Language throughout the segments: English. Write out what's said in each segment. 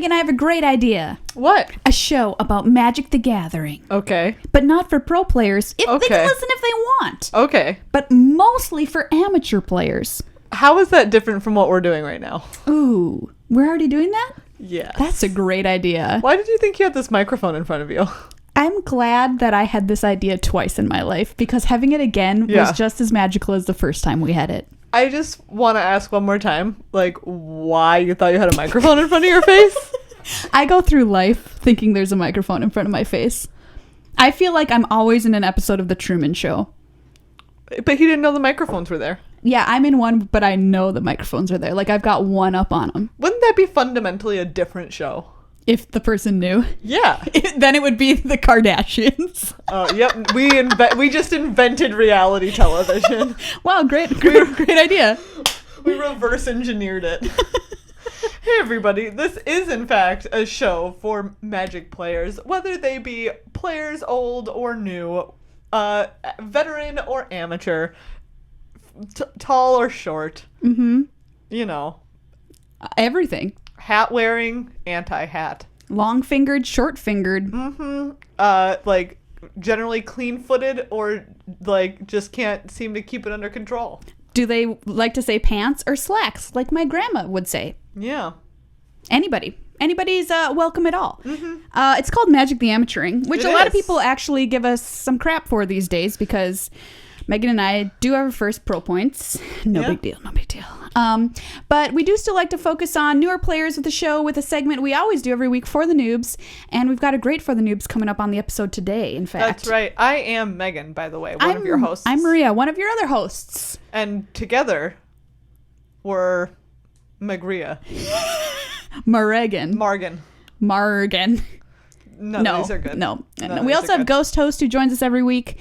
Megan, I have a great idea. What? A show about Magic the Gathering. Okay. But not for pro players. They can listen if they want. Okay. But mostly for amateur players. How is that different from what we're doing right now? Ooh, we're already doing that? Yes. That's a great idea. Why did you think you had this microphone in front of you? I'm glad that I had this idea twice in my life because having it again was just as magical as the first time we had it. I just want to ask one more time, like, why you thought you had a microphone in front of your face? I go through life thinking there's a microphone in front of my face. I feel like I'm always in an episode of The Truman Show. But he didn't know the microphones were there. Yeah, I'm in one, but I know the microphones are there. Like, I've got one up on them. Wouldn't that be fundamentally a different show? If the person knew. Yeah. Then it would be the Kardashians. Oh, yep. We just invented reality television. Wow, great idea. We reverse engineered it. Hey, everybody. This is, in fact, a show for Magic players, whether they be players old or new, veteran or amateur, tall or short. Mm-hmm. You know. Everything. Hat wearing, anti-hat. Long fingered, short fingered. Mm-hmm. Like generally clean footed or like just can't seem to keep it under control. Do they like to say pants or slacks, like my grandma would say? Yeah. Anybody's welcome at all. Mm-hmm. It's called Magic the Amateuring, which a lot of people actually give us some crap for these days because Megan and I do have our first pro points. No big deal. But we do still like to focus on newer players of the show with a segment we always do every week for the noobs. And we've got a great for the noobs coming up on the episode today, in fact. That's right. I am Megan, by the way, one of your hosts. I'm Maria, one of your other hosts. And together, we're Magria. Margan. None of these are good. No. We also have Ghost Host who joins us every week,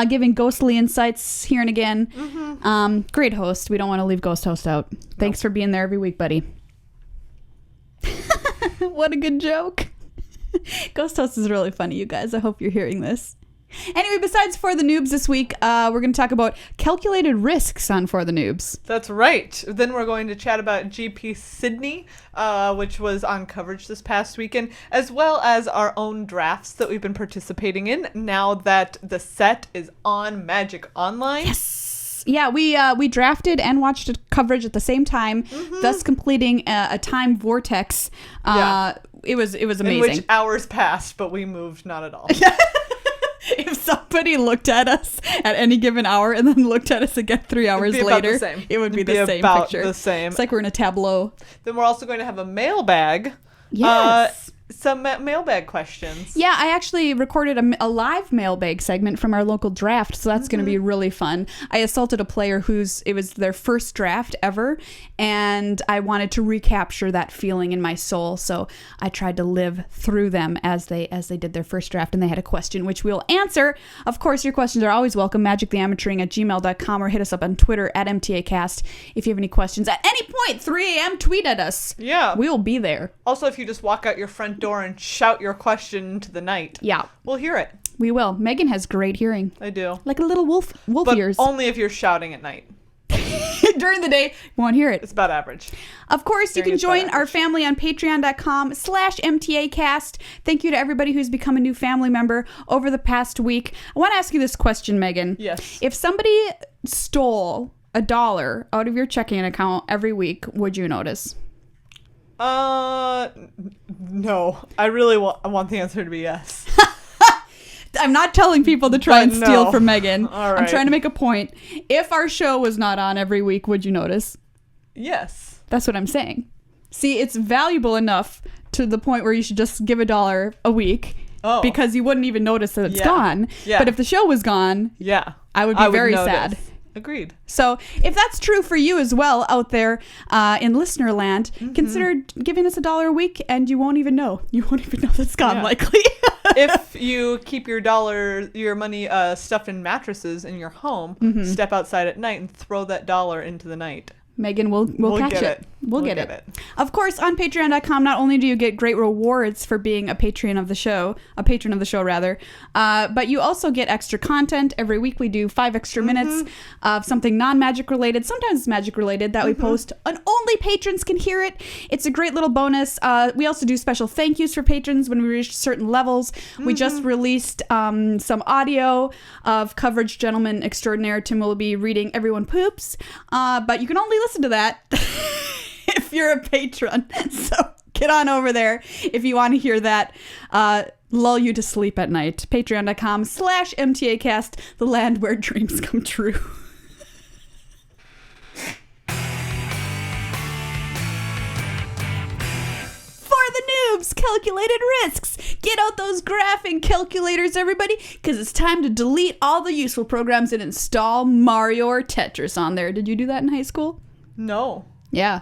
giving ghostly insights here and again. Mm-hmm. Great host. We don't want to leave Ghost Host out. Thanks for being there every week, buddy. What a good joke. Ghost Host is really funny, you guys. I hope you're hearing this. Anyway, besides For the Noobs this week, we're going to talk about calculated risks on For the Noobs. That's right. Then we're going to chat about GP Sydney, which was on coverage this past weekend, as well as our own drafts that we've been participating in now that the set is on Magic Online. Yes. Yeah, we drafted and watched coverage at the same time, thus completing a time vortex. It was amazing. In which hours passed, but we moved not at all. If somebody looked at us at any given hour and then looked at us again 3 hours later, it would be the same picture. The same. It's like we're in a tableau. Then we're also going to have a mailbag. Yes. Some mailbag questions. Yeah, I actually recorded a live mailbag segment from our local draft, so that's going to be really fun. I assaulted a player it was their first draft ever, and I wanted to recapture that feeling in my soul, so I tried to live through them as they did their first draft, and they had a question which we'll answer. Of course, your questions are always welcome, magictheamateuring@gmail.com, or hit us up on Twitter at MTAcast if you have any questions. At any point, 3 a.m., tweet at us. Yeah. We'll be there. Also, if you just walk out your front door and shout your question into the night. Yeah. We'll hear it. We will. Megan has great hearing. I do. Like a little wolf but ears. Only if you're shouting at night. During the day, won't hear it. It's about average. Of course, you can join our family on patreon.com/MTAcast. Thank you to everybody who's become a new family member over the past week. I want to ask you this question, Megan. Yes. If somebody stole $1 out of your checking account every week, would you notice? No. I really want the answer to be yes. I'm not telling people to try and steal from Megan. All right. I'm trying to make a point. If our show was not on every week, would you notice? Yes. That's what I'm saying. See, it's valuable enough to the point where you should just give $1 a week because you wouldn't even notice that it's gone. Yeah. But if the show was gone, I would be very sad. Agreed. So if that's true for you as well out there in listener land, consider giving us $1 a week and you won't even know. You won't even know that's gone, likely. If you keep your money stuffed in mattresses in your home, step outside at night and throw that $1 into the night. Meghan, we'll catch get it. We'll get it. Of course, on patreon.com, not only do you get great rewards for being a patron of the show, but you also get extra content. Every week we do 5 extra minutes of something non-magic related. Sometimes it's magic related that we post, and only patrons can hear it. It's a great little bonus. We also do special thank yous for patrons when we reach certain levels. We just released some audio of coverage gentleman extraordinaire. Tim will be reading Everyone Poops, but you can only listen to that if you're a patron. So get on over there if you want to hear that lull you to sleep at night. Patreon.com/MTAcast, the land where dreams come true. The Noobs calculated risks. Get out those graphing calculators, everybody, because it's time to delete all the useful programs and install Mario or Tetris on there. Did you do that in high school? No. Yeah.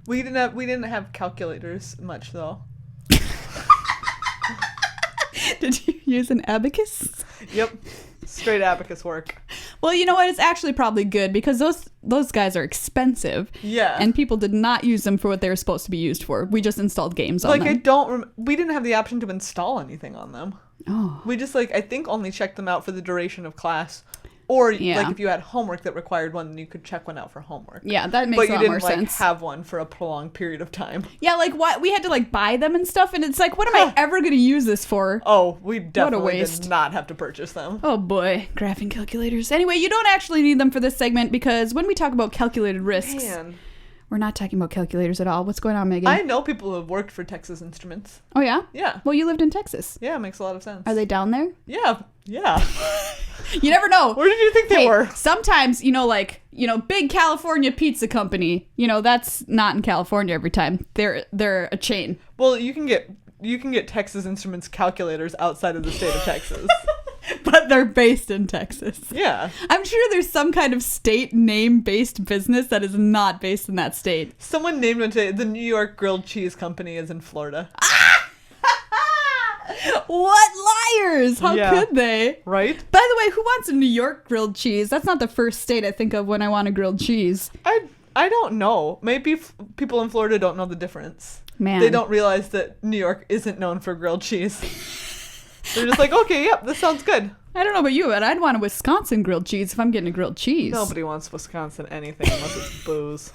We didn't have calculators much though. Did you use an abacus? Yep. Straight abacus work. Well, you know what? It's actually probably good because those guys are expensive. Yeah. And people did not use them for what they were supposed to be used for. We just installed games on them. We didn't have the option to install anything on them. Oh. We just I think only checked them out for the duration of class. Or if you had homework that required one, then you could check one out for homework. Yeah, that makes a lot more sense. But you didn't have one for a prolonged period of time. Yeah, what we had to buy them and stuff, and it's what am I ever going to use this for? Oh, we definitely did not have to purchase them. Oh boy, graphing calculators. Anyway, you don't actually need them for this segment because when we talk about calculated risks, we're not talking about calculators at all. What's going on, Meghan? I know people who have worked for Texas Instruments. Oh yeah? Yeah. Well, you lived in Texas. Yeah, it makes a lot of sense. Are they down there? Yeah. Yeah. You never know. Where did you think they were? Sometimes, big California pizza company, that's not in California every time. They're a chain. Well, you can get Texas Instruments calculators outside of the state of Texas. But they're based in Texas. Yeah. I'm sure there's some kind of state name-based business that is not based in that state. Someone named it today. The New York Grilled Cheese Company is in Florida. What liars! How could they? Right? By the way, who wants a New York grilled cheese? That's not the first state I think of when I want a grilled cheese. I don't know. Maybe people in Florida don't know the difference. Man. They don't realize that New York isn't known for grilled cheese. They're just okay, yep, this sounds good. I don't know about you, but I'd want a Wisconsin grilled cheese if I'm getting a grilled cheese. Nobody wants Wisconsin anything unless it's booze.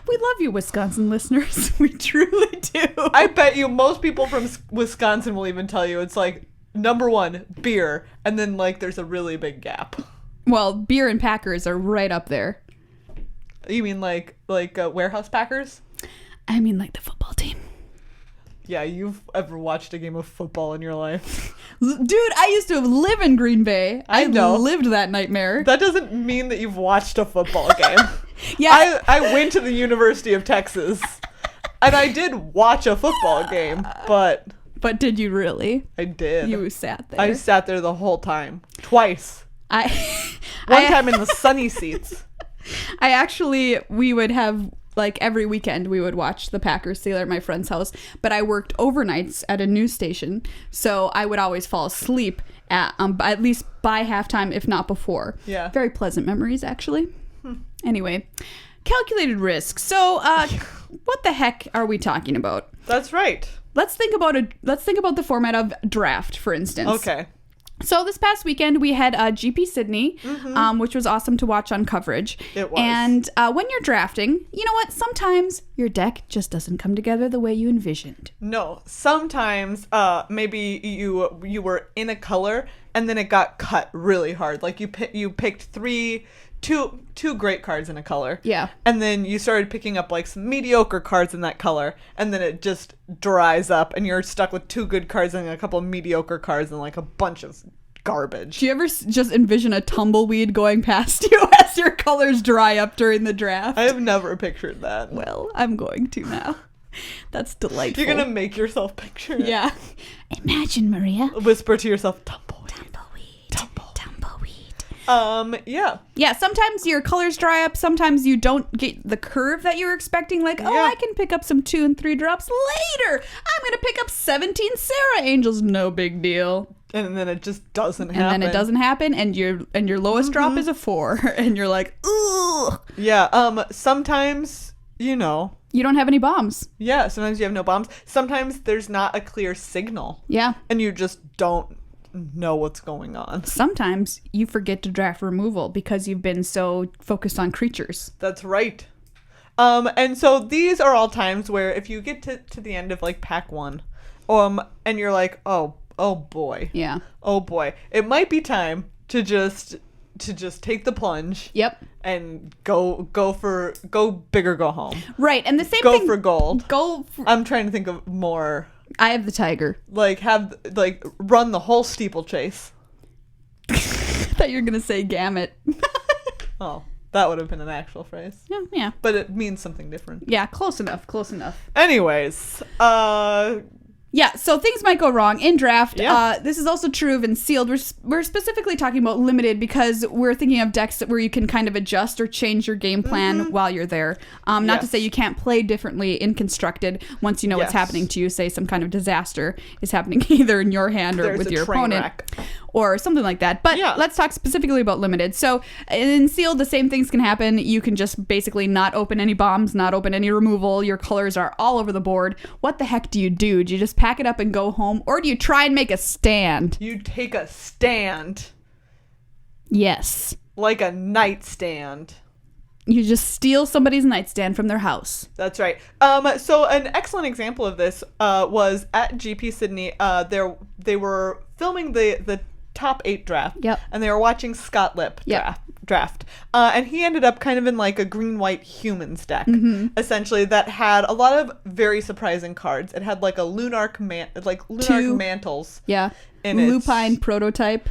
We love you, Wisconsin listeners. We truly do. I bet you most people from Wisconsin will even tell you it's number 1, beer, and then there's a really big gap. Well, beer and Packers are right up there. You mean Warehouse Packers? I mean the football team. Yeah, you've ever watched a game of football in your life? Dude, I used to live in Green Bay. I know. Lived that nightmare. That doesn't mean that you've watched a football game. Yeah. I went to the University of Texas, and I did watch a football game, but... But did you really? I did. You sat there. I sat there the whole time. Twice. One I time in the sunny seats. We would have... every weekend we would watch the Packers together at my friend's house, but I worked overnights at a news station, so I would always fall asleep at least by halftime, if not before. Yeah. Very pleasant memories, actually. Anyway, calculated risk. So, what the heck are we talking about? That's right. Let's think about the format of draft, for instance. Okay. So this past weekend we had GP Sydney, which was awesome to watch on coverage. It was. And when you're drafting, you know what? Sometimes your deck just doesn't come together the way you envisioned. No, sometimes maybe you were in a color and then it got cut really hard. You picked two great cards in a color. Yeah. And then you started picking up some mediocre cards in that color, and then it just dries up and you're stuck with 2 good cards and a couple of mediocre cards and a bunch of garbage. Do you ever just envision a tumbleweed going past you as your colors dry up during the draft? I have never pictured that. Well, I'm going to now. That's delightful. You're going to make yourself picture it. Yeah. Imagine, Maria. Whisper to yourself, tumbleweed. Yeah. Yeah, sometimes your colors dry up. Sometimes you don't get the curve that you were expecting. I can pick up some 2 and 3 drops later. I'm going to pick up 17 Sarah Angels. No big deal. And then it just doesn't happen. And then it doesn't happen, and your lowest drop is a 4, and you're like, ooh. Yeah. Sometimes, you don't have any bombs. Yeah. Sometimes you have no bombs. Sometimes there's not a clear signal. Yeah. And you just don't know what's going on. Sometimes you forget to draft removal because you've been so focused on creatures. That's right. And so these are all times where if you get to the end of like pack 1, and you're like, oh boy. Yeah. Oh boy. It might be time to just take the plunge. Yep. And go big or go home. Right. And the same go thing. For gold. Go. I'm trying to think of more. I have the tiger. Run the whole steeplechase. I thought you were going to say gamut. Oh, that would have been an actual phrase. Yeah. But it means something different. Yeah, close enough. Anyways, yeah, so things might go wrong in draft. Yeah. This is also true of in sealed. We're specifically talking about limited because we're thinking of decks where you can kind of adjust or change your game plan while you're there. Not to say you can't play differently in constructed once you know what's happening to you. Say some kind of disaster is happening either in your hand or with your opponent. Wreck. Or something like that. But let's talk specifically about limited. So in sealed, the same things can happen. You can just basically not open any bombs, not open any removal. Your colors are all over the board. What the heck do you do? Do you just pack it up and go home? Or do you try and make a stand? You take a stand. Yes. Like a nightstand. You just steal somebody's nightstand from their house. That's right. So an excellent example of this was at GP Sydney. They were filming the top 8 draft. Yep. And they were watching Scott Lipp draft. And he ended up kind of in like a green-white humans deck, essentially, that had a lot of very surprising cards. It had like a Lunarch mantles. Yeah. Lupine prototype,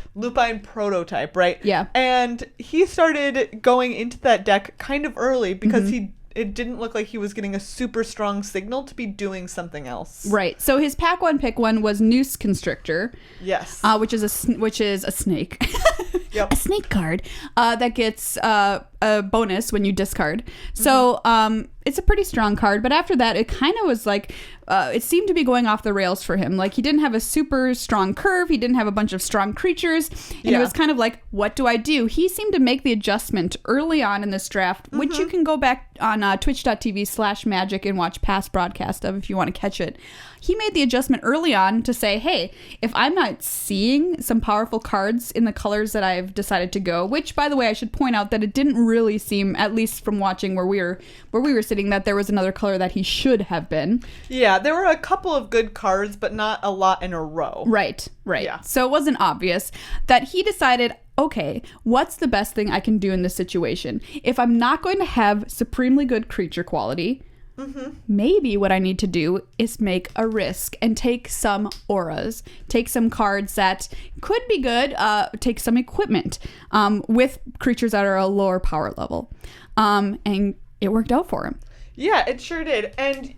right? Yeah. And he started going into that deck kind of early because it didn't look like he was getting a super strong signal to be doing something else. Right. So his pack 1 pick 1 was Noose Constrictor. Yes. Which is a snake. Yep. A snake card that gets a bonus when you discard. So it's a pretty strong card, but after that it kind of was like it seemed to be going off the rails for him. Like he didn't have a super strong curve, he didn't have a bunch of strong creatures, and it was kind of like, what do I do? He seemed to make the adjustment early on in this draft, which you can go back on twitch.tv/magic and watch past broadcast of if you want to catch it. He made the adjustment early on to say, hey, if I'm not seeing some powerful cards in the colors that I've decided to go, which, by the way, I should point out that it didn't really seem, at least from watching where we were sitting, that there was another color that he should have been. Yeah, there were a couple of good cards, but not a lot in a row. Right. Yeah. So it wasn't obvious that he decided, okay, what's the best thing I can do in this situation? If I'm not going to have supremely good creature quality, maybe what I need to do is make a risk and take some auras, take some cards that could be good, take some equipment with creatures that are a lower power level. And it worked out for him. Yeah, it sure did. And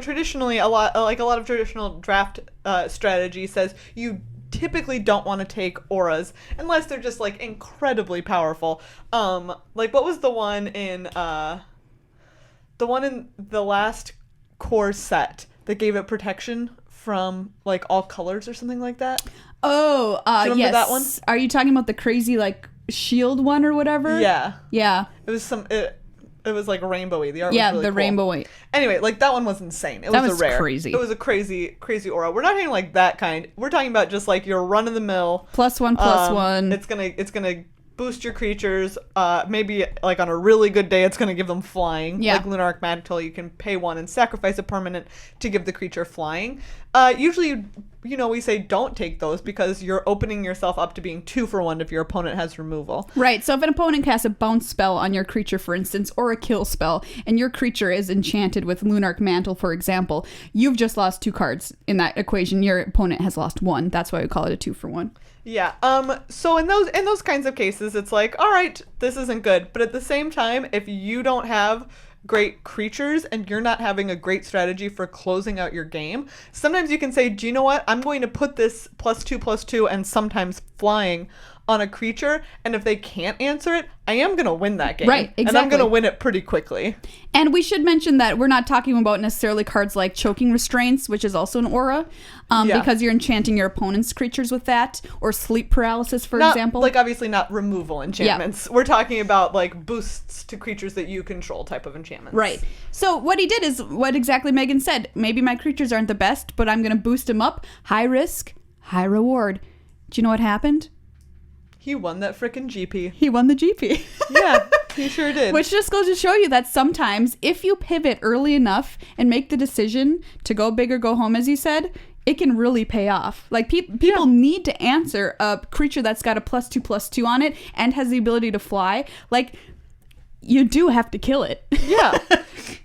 traditionally, a lot of traditional draft strategy says you typically don't want to take auras unless they're just like incredibly powerful. Like what was the one in the last core set that gave it protection from like all colors or something like that? Oh, do you remember that one? Are you talking about the crazy like shield one or whatever? Yeah. It was it was like rainbowy. The art was really the cool. Rainbow. Anyway, like that one was insane. It was a rare. crazy. It was a crazy aura. We're not talking like that kind. We're talking about just like your run of the mill +1/+1. It's gonna boost your creatures. Maybe like on a really good day, it's gonna give them flying. Yeah. Like Lunarch Mantle, you can pay 1 and sacrifice a permanent to give the creature flying. Usually, we say don't take those because you're opening yourself up to being 2 for 1 if your opponent has removal. Right. So if an opponent casts a bounce spell on your creature, for instance, or a kill spell, and your creature is enchanted with Lunarch Mantle, for example, you've just lost 2 cards in that equation. Your opponent has lost 1. That's why we call it a 2 for 1. Yeah. So in those kinds of cases, it's like, all right, this isn't good. But at the same time, if you don't have great creatures and you're not having a great strategy for closing out your game, sometimes you can say, do you know what? I'm going to put this +2/+2 and sometimes flying on a creature, and if they can't answer it, I am going to win that game. Right, exactly. And I'm going to win it pretty quickly. And we should mention that we're not talking about necessarily cards like Choking Restraints, which is also an aura, because you're enchanting your opponent's creatures with that, or Sleep Paralysis, for example. Like, obviously not removal enchantments. Yeah. We're talking about, like, boosts to creatures that you control type of enchantments. Right. So what he did is what exactly Meghan said. Maybe my creatures aren't the best, but I'm going to boost them up. High risk, high reward. Do you know what happened? He won that frickin' GP. He won the GP. Yeah, he sure did. Which just goes to show you that sometimes if you pivot early enough and make the decision to go big or go home, as you said, it can really pay off. Like, people need to answer a creature that's got a +2/+2 on it and has the ability to fly. Like, you do have to kill it. Yeah.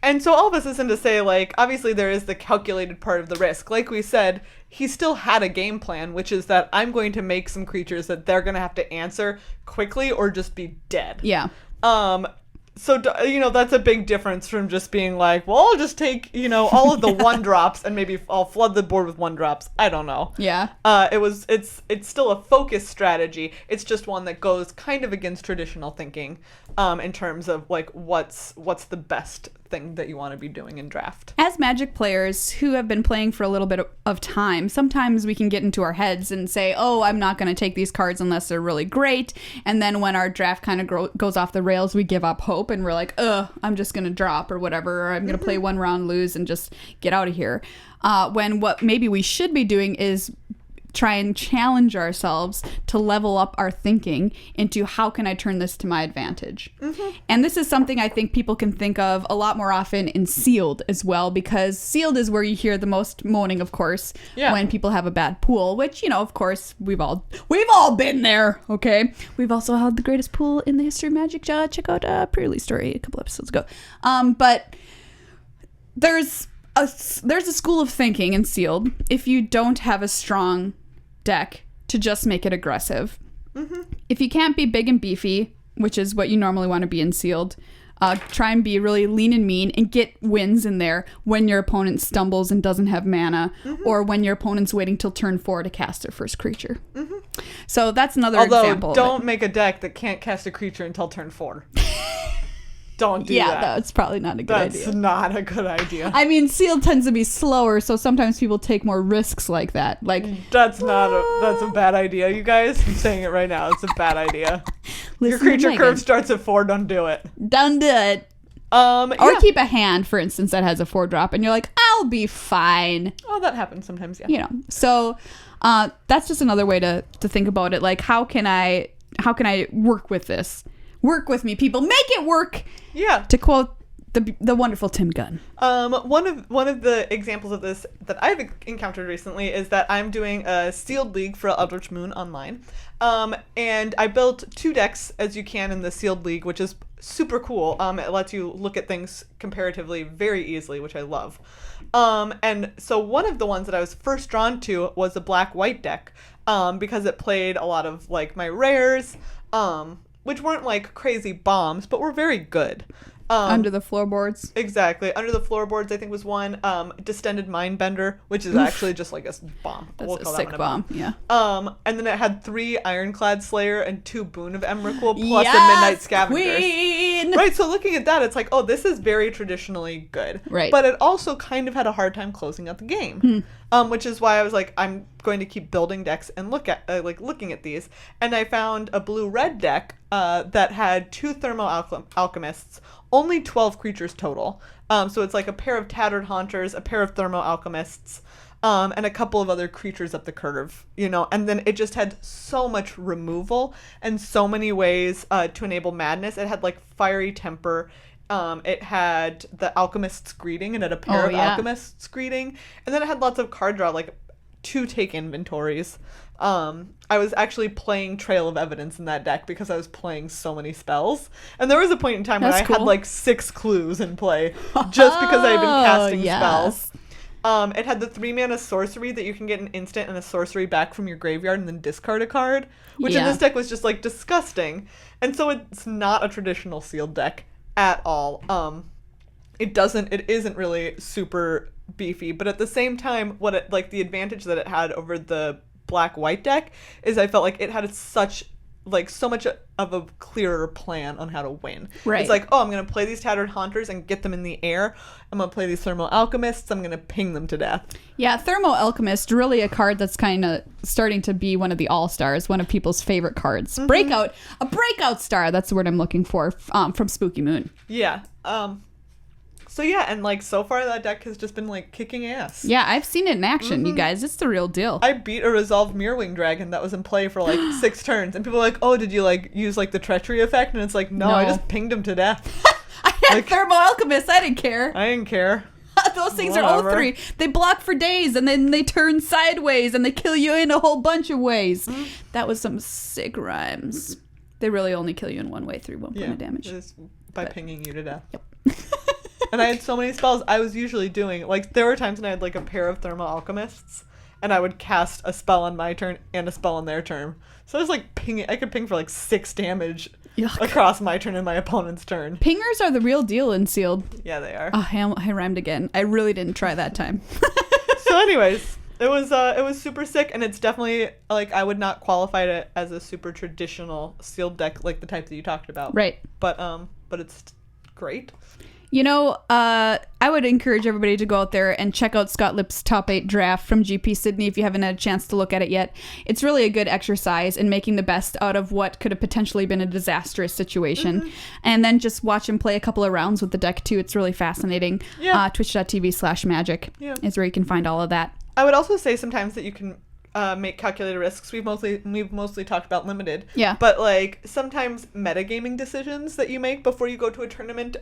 And so all this isn't to say, like, obviously there is the calculated part of the risk. Like we said, he still had a game plan, which is that I'm going to make some creatures that they're going to have to answer quickly or just be dead. Yeah. So, you know, that's a big difference from just being like, well, I'll just take, you know, all of the 1-drops and maybe I'll flood the board with 1-drops. I don't know. Yeah. It's still a focused strategy. It's just one that goes kind of against traditional thinking, in terms of, like, what's the best thing that you want to be doing in draft. As Magic players who have been playing for a little bit of time, sometimes we can get into our heads and say, oh, I'm not going to take these cards unless they're really great. And then when our draft kind of goes off the rails, we give up hope and we're like, I'm just going to drop or whatever, or I'm going to play one round, lose, and just get out of here. When what maybe we should be doing is try and challenge ourselves to level up our thinking into how can I turn this to my advantage. Mm-hmm. And this is something I think people can think of a lot more often in Sealed as well, because Sealed is where you hear the most moaning, of course, when people have a bad pool, which, you know, of course, we've all been there, okay? We've also had the greatest pool in the history of Magic. Check out a pre-release story a couple episodes ago. But there's a school of thinking in Sealed if you don't have a strong deck to just make it aggressive. Mm-hmm. If you can't be big and beefy, which is what you normally want to be in Sealed, try and be really lean and mean and get wins in there when your opponent stumbles and doesn't have mana, or when your opponent's waiting till turn 4 to cast their first creature. Mm-hmm. So that's another example. Although, don't make a deck that can't cast a creature until turn 4. Don't do that. Yeah, that's probably not a good idea. That's not a good idea. I mean, Sealed tends to be slower, so sometimes people take more risks like that. Like, that's a bad idea, you guys. I'm saying it right now. It's a bad idea. Your creature curve starts at 4. Don't do it. Don't do it. Or keep a hand, for instance, that has a 4-drop, and you're like, I'll be fine. Oh, that happens sometimes, yeah. You know, so that's just another way to think about it. Like, how can I work with this? Work with me, people. Make it work. Yeah. To quote the wonderful Tim Gunn. One of the examples of this that I've encountered recently is that I'm doing a Sealed League for Eldritch Moon online. And I built 2 decks, as you can in the Sealed League, which is super cool. It lets you look at things comparatively very easily, which I love. And so one of the ones that I was first drawn to was a black-white deck, because it played a lot of, like, my rares, which weren't like crazy bombs, but were very good. Under the floorboards. Exactly. Under the floorboards, I think, was one. Distended Mindbender, which is actually just like a bomb. That's a sick bomb. Yeah. And then it had 3 Ironclad Slayer and 2 Boon of Emrakul plus a Midnight Scavengers. Queen! Right, so looking at that, it's like, oh, this is very traditionally good. Right. But it also kind of had a hard time closing out the game. Which is why I was like, I'm going to keep building decks and looking at these. And I found a blue-red deck that had 2 Thermo Alchemists, only 12 creatures total. So it's like a pair of Tattered Haunters, a pair of Thermo Alchemists, and a couple of other creatures up the curve, you know. And then it just had so much removal and so many ways to enable madness. It had like Fiery Temper. It had the Alchemist's Greeting, and it had a pair of Alchemist's Greeting. And then it had lots of card draw, like 2 take inventories. I was actually playing Trail of Evidence in that deck because I was playing so many spells. And there was a point in time when I had like 6 clues in play just because I had been casting spells. It had the 3-mana sorcery that you can get an instant and a sorcery back from your graveyard and then discard a card, which in this deck was just like disgusting. And so it's not a traditional Sealed deck at all. It isn't really super beefy, but at the same time, the advantage that it had over the black-white deck is I felt like it had such like so much of a clearer plan on how to win. Right. It's like, oh, I'm going to play these Tattered Haunters and get them in the air. I'm going to play these Thermal Alchemists. I'm going to ping them to death. Yeah, Thermal Alchemist, really a card that's kind of starting to be one of the all-stars, one of people's favorite cards. A breakout star, that's the word I'm looking for, from Spooky Moon. Yeah. So yeah, and like so far that deck has just been like kicking ass. Yeah, I've seen it in action, you guys. It's the real deal. I beat a Resolved Mirrorwing Dragon that was in play for like 6 turns, and people are like, "Oh, did you like use like the treachery effect?" And it's like, "No, I just pinged him to death." I had Thermal Alchemist. I didn't care. I didn't care. Those things are 0-3. They block for days, and then they turn sideways, and they kill you in a whole bunch of ways. That was some sick rhymes. They really only kill you in one way through 1 point of damage. Just by pinging you to death. Yep. And I had so many spells. I was usually doing, like, there were times when I had, like, a pair of Thermal Alchemists, and I would cast a spell on my turn and a spell on their turn. So I was, like, pinging. I could ping for, like, 6 damage across my turn and my opponent's turn. Pingers are the real deal in Sealed. Yeah, they are. Oh, I rhymed again. I really didn't try that time. So anyways, it was super sick, and it's definitely, like, I would not qualify it as a super traditional Sealed deck, like the type that you talked about. Right. But it's great. You know, I would encourage everybody to go out there and check out Scott Lipp's Top 8 draft from GP Sydney if you haven't had a chance to look at it yet. It's really a good exercise in making the best out of what could have potentially been a disastrous situation. And then just watch him play a couple of rounds with the deck, too. It's really fascinating. Yeah. Twitch.tv/magic is where you can find all of that. I would also say sometimes that you can make calculated risks. We've mostly talked about limited. Yeah. But like sometimes metagaming decisions that you make before you go to a tournament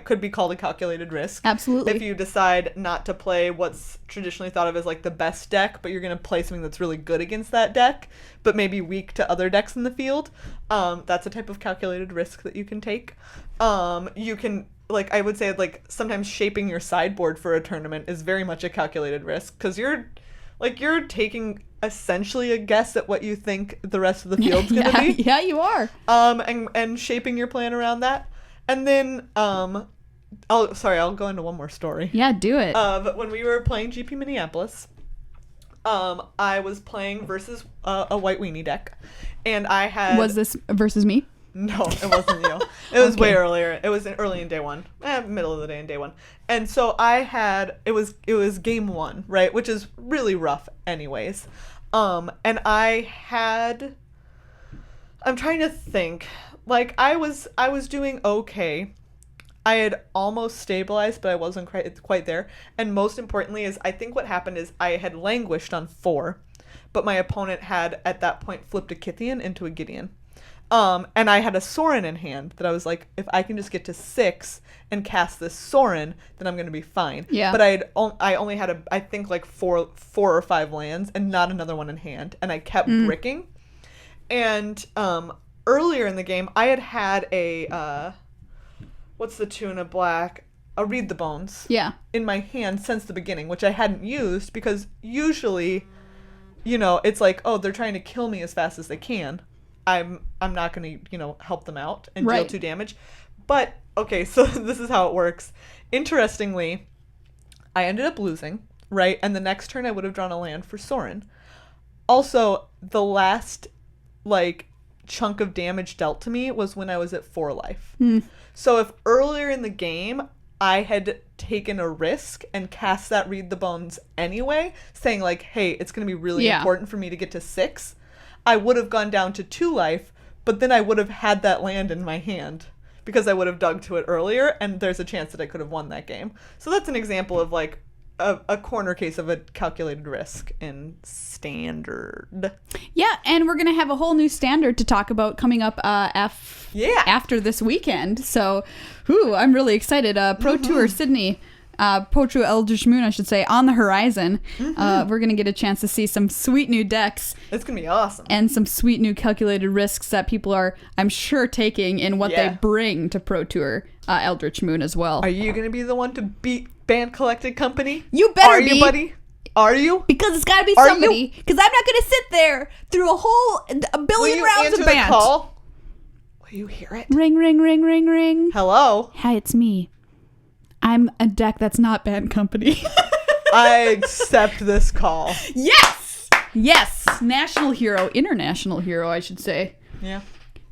could be called a calculated risk. Absolutely. If you decide not to play what's traditionally thought of as like the best deck, but you're going to play something that's really good against that deck, but maybe weak to other decks in the field, that's a type of calculated risk that you can take. You can, like, I would say, like, sometimes shaping your sideboard for a tournament is very much a calculated risk, because you're taking essentially a guess at what you think the rest of the field's gonna be. Yeah, you are. And shaping your plan around that. And then, I'll go into one more story. Yeah, do it. But when we were playing GP Minneapolis, I was playing versus a white weenie deck, and I had... Was this versus me? No, it wasn't you. It was way earlier. It was early in day one, middle of the day in day one. And so I had, it was game 1, right? Which is really rough anyways. And I'm trying to think, like I was doing okay. I had almost stabilized, but I wasn't quite there. And most importantly is, I think what happened is I had languished on 4, but my opponent had at that point flipped a Kithian into a Gideon. And I had a Sorin in hand that I was like, if I can just get to 6 and cast this Sorin, then I'm going to be fine. Yeah. But I only had I think like 4 or 5 lands and not another one in hand. And I kept bricking. And earlier in the game, I had a, what's the 2 and a black? A Read the Bones. Yeah. In my hand since the beginning, which I hadn't used because usually, you know, it's like, oh, they're trying to kill me as fast as they can. I'm not going to, help them out and deal 2 damage. But, okay, so this is how it works. Interestingly, I ended up losing, right? And the next turn I would have drawn a land for Sorin. Also, the last, chunk of damage dealt to me was when I was at 4 life. So if earlier in the game I had taken a risk and cast that Read the Bones anyway, saying hey, it's going to be really important for me to get to 6, I would have gone down to 2 life, but then I would have had that land in my hand because I would have dug to it earlier, and there's a chance that I could have won that game. So that's an example of a corner case of a calculated risk in Standard. Yeah, and we're going to have a whole new Standard to talk about coming up after this weekend. So, I'm really excited. Pro Tour Sydney. Pro Tour Eldritch Moon, I should say, on the horizon. We're going to get a chance to see some sweet new decks. It's going to be awesome. And some sweet new calculated risks that people are, I'm sure, taking in what they bring to Pro Tour Eldritch Moon as well. Are you going to be the one to beat Band Collected Company? You better be. Are you, buddy? Are you? Because it's got to be somebody. Because I'm not going to sit there through a billion rounds of Band. Call? Will you hear it? Ring, ring, ring, ring, ring. Hello? Hi, it's me. I'm a deck that's not Band Company. I accept this call. Yes! Yes! National hero. International hero, I should say. Yeah.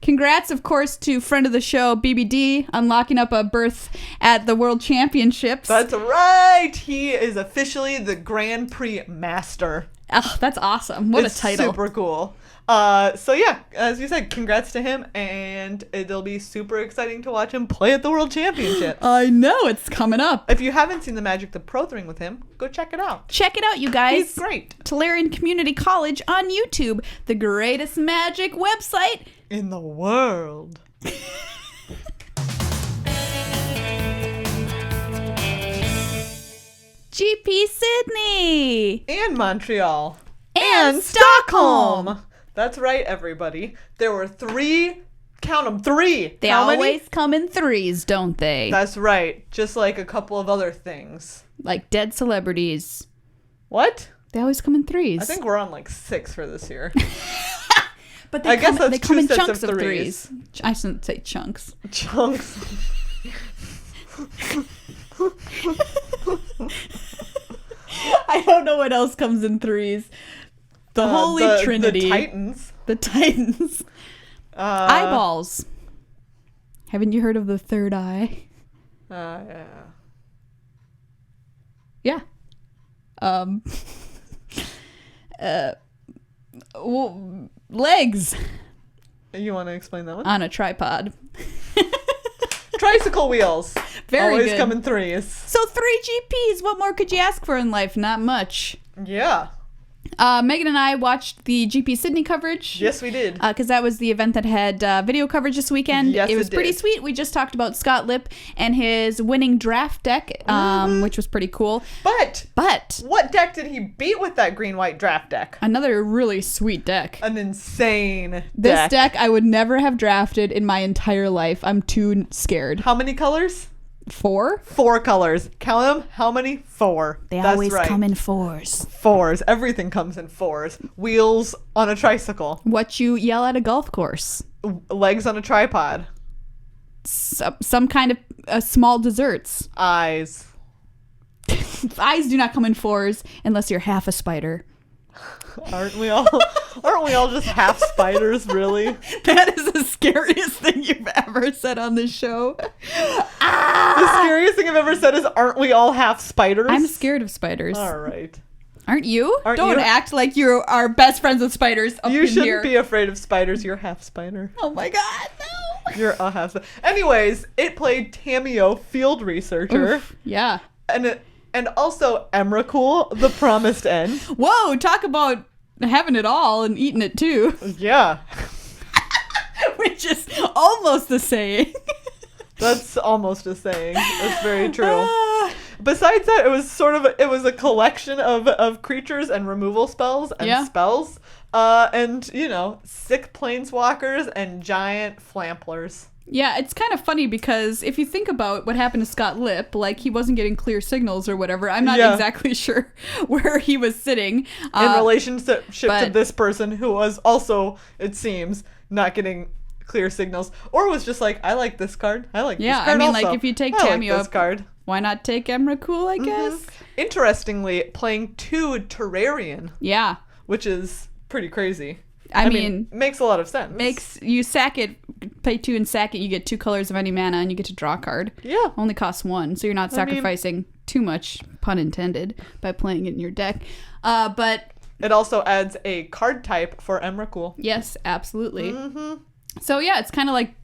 Congrats, of course, to friend of the show, BBD, unlocking up a berth at the World Championships. That's right. He is officially the Grand Prix Master. Oh, that's awesome. What a title. Super cool. So yeah, as you said, congrats to him, and it'll be super exciting to watch him play at the World Championships. I know, it's coming up. If you haven't seen the Magic the Pro thing with him, go check it out. Check it out, you guys. He's great. Tolarian Community College on YouTube, the greatest Magic website in the world. GP Sydney. And Montreal. And Stockholm. That's right, everybody. There were 3, count them, 3. They How always many? come in threes, don't they? That's right. Just like a couple of other things. Like dead celebrities. What? They always come in threes. I think we're on like 6 for this year. But I guess that's they come 2 in sets chunks of of threes. threes. I shouldn't say chunks. Chunks. I don't know what else comes in threes. The Holy Trinity. The Titans. The Titans. Eyeballs. Haven't you heard of the third eye? Yeah. Yeah. Legs You want to explain that one? on a tripod. Tricycle wheels. Very Always good. come in 3s. So 3 GPs. What more could you ask for in life? Not much. Yeah. Megan and I watched the GP Sydney coverage. Yes, we did. Because that was the event that had video coverage this weekend. Yes, it was it pretty did. sweet. We just talked about Scott Lipp and his winning draft deck, which was pretty cool. But But what deck did he beat with that green-white draft deck? another really sweet deck. An insane This deck I would never have drafted in my entire life. I'm too scared. How many colors? 4? 4 colors. Count them. How many? 4. They That's always right. come in 4s. 4s. Everything comes in 4s. Wheels on a tricycle. What you yell at a golf course. Legs on a tripod. Some kind of small desserts. Eyes. Eyes do not come in 4s unless you're half a spider. Aren't we all just half spiders, really? That is the scariest thing you've ever said on this show. The scariest thing I've ever said is, aren't we all half spiders? I'm scared of spiders. All right. Aren't you? Aren't Don't you? act like you are best friends with spiders up You in shouldn't here. be afraid of spiders. You're half spider. Oh my god, no. You're a half spider. Anyways, it played Tamio, field researcher, Oof, yeah. and also Emrakul, the promised end. Whoa, talk about having it all and eating it too. Yeah. Which is almost the saying. That's almost a saying. That's very true. Besides that, it was a collection of creatures and removal spells and spells. And, sick planeswalkers and giant flamplers. Yeah, it's kind of funny because if you think about what happened to Scott Lipp, like he wasn't getting clear signals or whatever. I'm not exactly sure where he was sitting. In relationship but- to this person who was also, it seems, not getting clear signals. Or was just like, I like this card. I like this card I mean, also. like if you take I like Tamio this up, card. why not take Emrakul, I guess? Interestingly, playing 2 Terrarian, Yeah. which is pretty crazy. I mean, makes a lot of sense. you sack it, pay 2 and sack it, you get 2 colors of any mana and you get to draw a card. Yeah. Only costs 1, so you're not sacrificing too much, pun intended, by playing it in your deck. But it also adds a card type for Emrakul. yes, absolutely. So yeah, it's kind of like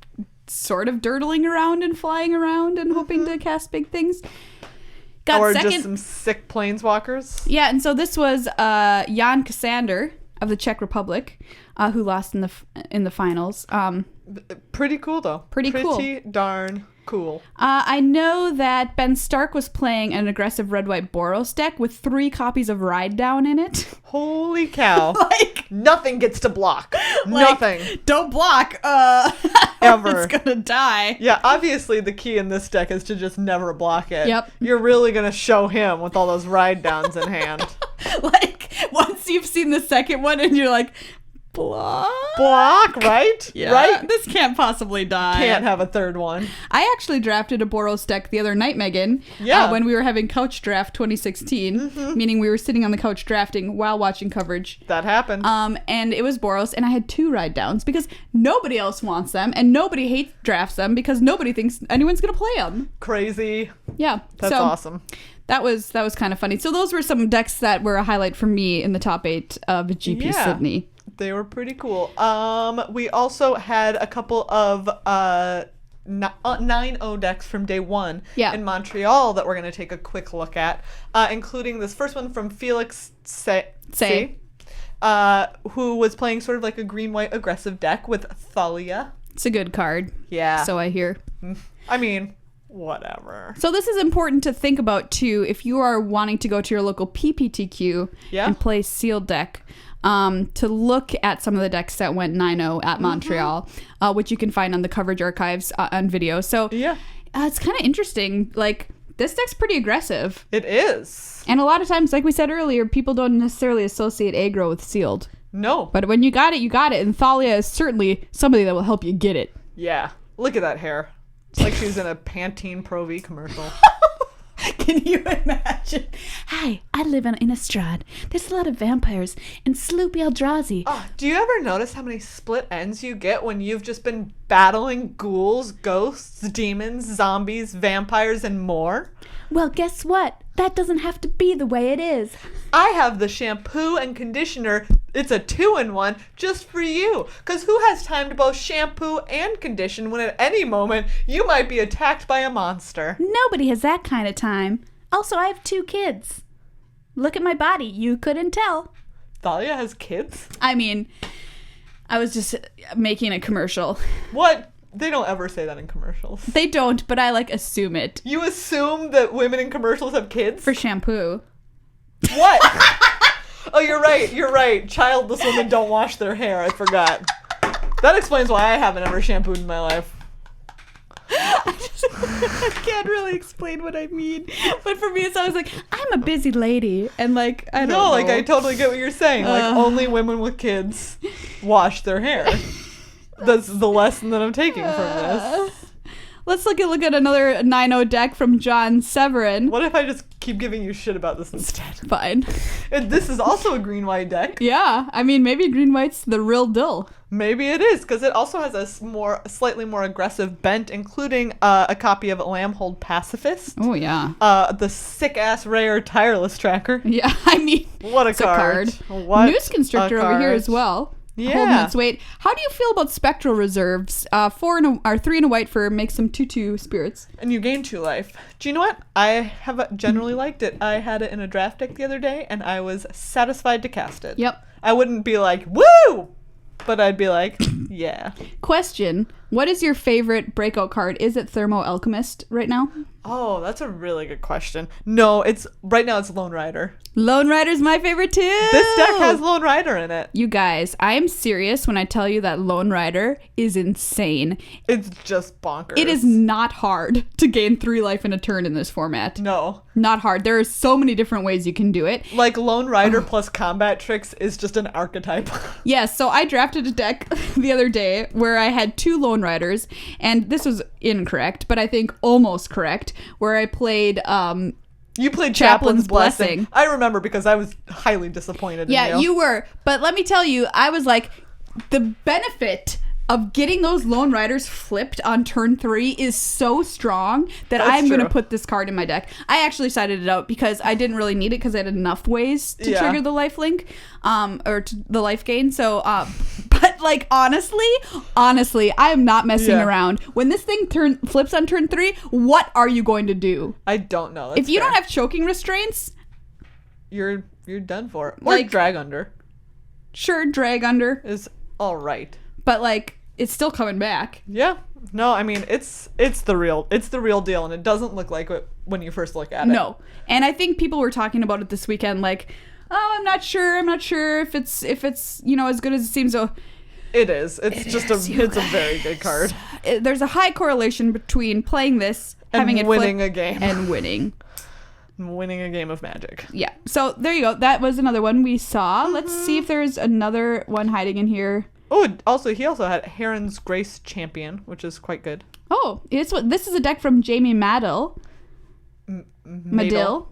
sort of dirtling around and flying around and hoping to cast big things. Got Or second. just some sick planeswalkers. Yeah, and so this was Jan Cassander of the Czech Republic, who lost in the finals. Pretty cool, though. Pretty cool. Pretty darn cool. I know that Ben Stark was playing an aggressive red-white Boros deck with 3 copies of Ride Down in it. Holy cow. Like, Nothing gets to block. Nothing. Don't block. Ever. It's gonna die. Yeah, obviously the key in this deck is to just never block it. Yep. You're really going to show him with all those ride downs in hand. Like, once you've seen the second one and you're like, Block, right? Yeah. Right? This can't possibly die. Can't have a third one. I actually drafted a Boros deck the other night, Megan. Yeah. When we were having Couch Draft 2016, meaning we were sitting on the couch drafting while watching coverage. That happened. And it was Boros, and I had 2 ride downs because nobody else wants them, and nobody drafts them because nobody thinks anyone's gonna play them. Crazy. Yeah. That's awesome. That was kind of funny. So those were some decks that were a highlight for me in the top 8 of GP Sydney. They were pretty cool. We also had a couple of 9-0 decks from day 1 in Montreal that we're going to take a quick look at, including this first one from Felix Say, who was playing sort of like a green-white aggressive deck with Thalia. It's a good card. Yeah. So I hear. I mean, whatever. So this is important to think about, too, if you are wanting to go to your local PPTQ and play sealed deck. To look at some of the decks that went 9-0 at Montreal, which you can find on the coverage archives on video. So it's kind of interesting. Like, this deck's pretty aggressive. It is. And a lot of times, like we said earlier, people don't necessarily associate aggro with sealed. No. But when you got it, you got it. And Thalia is certainly somebody that will help you get it. Yeah. Look at that hair. It's like she was in a Pantene Pro V commercial. Can you imagine? Hi, I live in Innistrad. There's a lot of vampires and Sloopy Eldrazi. Oh, do you ever notice how many split ends you get when you've just been battling ghouls, ghosts, demons, zombies, vampires, and more? Well, guess what? That doesn't have to be the way it is. I have the shampoo and conditioner. It's a 2-in-1 just for you. Because who has time to both shampoo and condition when at any moment you might be attacked by a monster? Nobody has that kind of time. Also, I have 2 kids. Look at my body. You couldn't tell. Thalia has kids? I mean, I was just making a commercial. What? They don't ever say that in commercials. They don't, but I assume it. You assume that women in commercials have kids? For shampoo. What? Oh, you're right. Childless women don't wash their hair. I forgot. That explains why I haven't ever shampooed in my life. I can't really explain what I mean. But for me, it's always like, I'm a busy lady. And I don't know. No, I totally get what you're saying. Only women with kids wash their hair. That's the lesson that I'm taking from this. Let's look at another 9-0 deck from John Severin. What if I just keep giving you shit about this instead? Fine. This is also a green-white deck. Yeah, I mean, maybe green-white's the real deal. Maybe it is, because it also has a slightly more aggressive bent, including a copy of Lambhold Pacifist. Oh, yeah. The sick-ass rare Tireless Tracker. Yeah, I mean, what a card. What Noose Constrictor over here as well. Yeah. Holding its weight. How do you feel about Spectral Reserves? 3 and a white for makes them 2/2 spirits. And you gain 2 life. Do you know what? I have generally liked it. I had it in a draft deck the other day, and I was satisfied to cast it. Yep. I wouldn't be like, woo! But I'd be like, yeah. Question. What is your favorite breakout card? Is it Thermo Alchemist right now? Oh, that's a really good question. No, right now it's Lone Rider. Lone Rider's my favorite too. This deck has Lone Rider in it. You guys, I am serious when I tell you that Lone Rider is insane. It's just bonkers. It is not hard to gain 3 life in a turn in this format. No. Not hard. There are so many different ways you can do it. Like Lone Rider plus combat tricks is just an archetype. Yes, so I drafted a deck the other day where I had 2 Lone Riders, and this was incorrect, but I think almost correct, where I played you played Chaplain's Blessing. I remember because I was highly disappointed in you. Yeah, you were. But let me tell you, I was like, the benefit of getting those Lone Riders flipped on turn 3 is so strong that I'm going to put this card in my deck. I actually sided it out because I didn't really need it because I had enough ways to trigger the life link, or the life gain. So, but honestly, I am not messing around. When this thing flips on turn 3, what are you going to do? I don't know. If you don't have choking restraints, you're done for. Or drag under. Sure, drag under is all right. But it's still coming back. Yeah. No, I mean it's the real deal, and it doesn't look like it when you first look at it. No. And I think people were talking about it this weekend, I'm not sure if it's as good as it seems. So it is. It's a very good card. There's a high correlation between playing this, having it winning flip, a game, and winning. winning a game of Magic. Yeah. So there you go. That was another one we saw. Let's see if there's another one hiding in here. Oh, he also had Heron's Grace Champion, which is quite good. Oh, this is a deck from Jamie Madel. Madel.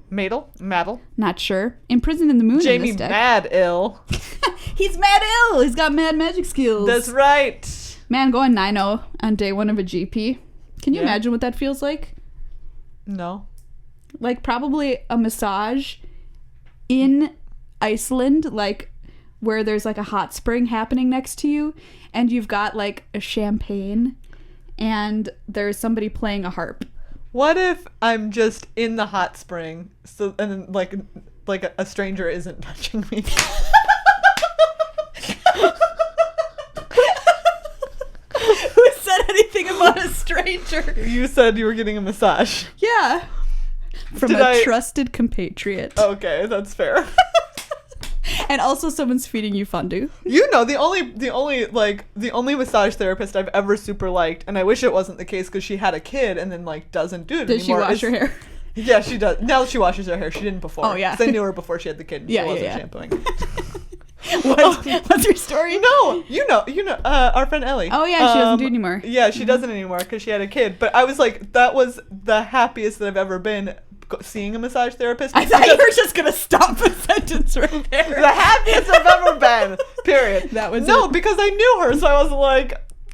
Not sure. Imprisoned in the Moon. Jamie in this deck. Mad Ill. He's mad ill. He's got mad magic skills. That's right. Man, going 9-0 on day 1 of a GP. Can you imagine what that feels like? No. Like probably a massage in Iceland, like where there's like a hot spring happening next to you, and you've got like a champagne, and there's somebody playing a harp. What if I'm just in the hot spring, so and then like a stranger isn't touching me? Who said anything about a stranger? You said you were getting a massage. Yeah. From trusted compatriot. Okay, that's fair. And also someone's feeding you fondue. You know, the only massage therapist I've ever super liked, and I wish it wasn't the case because she had a kid and then like doesn't do it anymore. Does she wash her hair? Yeah, she does. Now she washes her hair. She didn't before. Oh, yeah. Because I knew her before she had the kid and she wasn't shampooing. What's your story? No, you know, our friend Ellie. Oh yeah, she doesn't do it anymore. Yeah, she doesn't anymore because she had a kid. But I was like, that was the happiest that I've ever been seeing a massage therapist. I thought you were just gonna stop the sentence right there. The happiest I've ever been. Period. That was because I knew her, so I was like,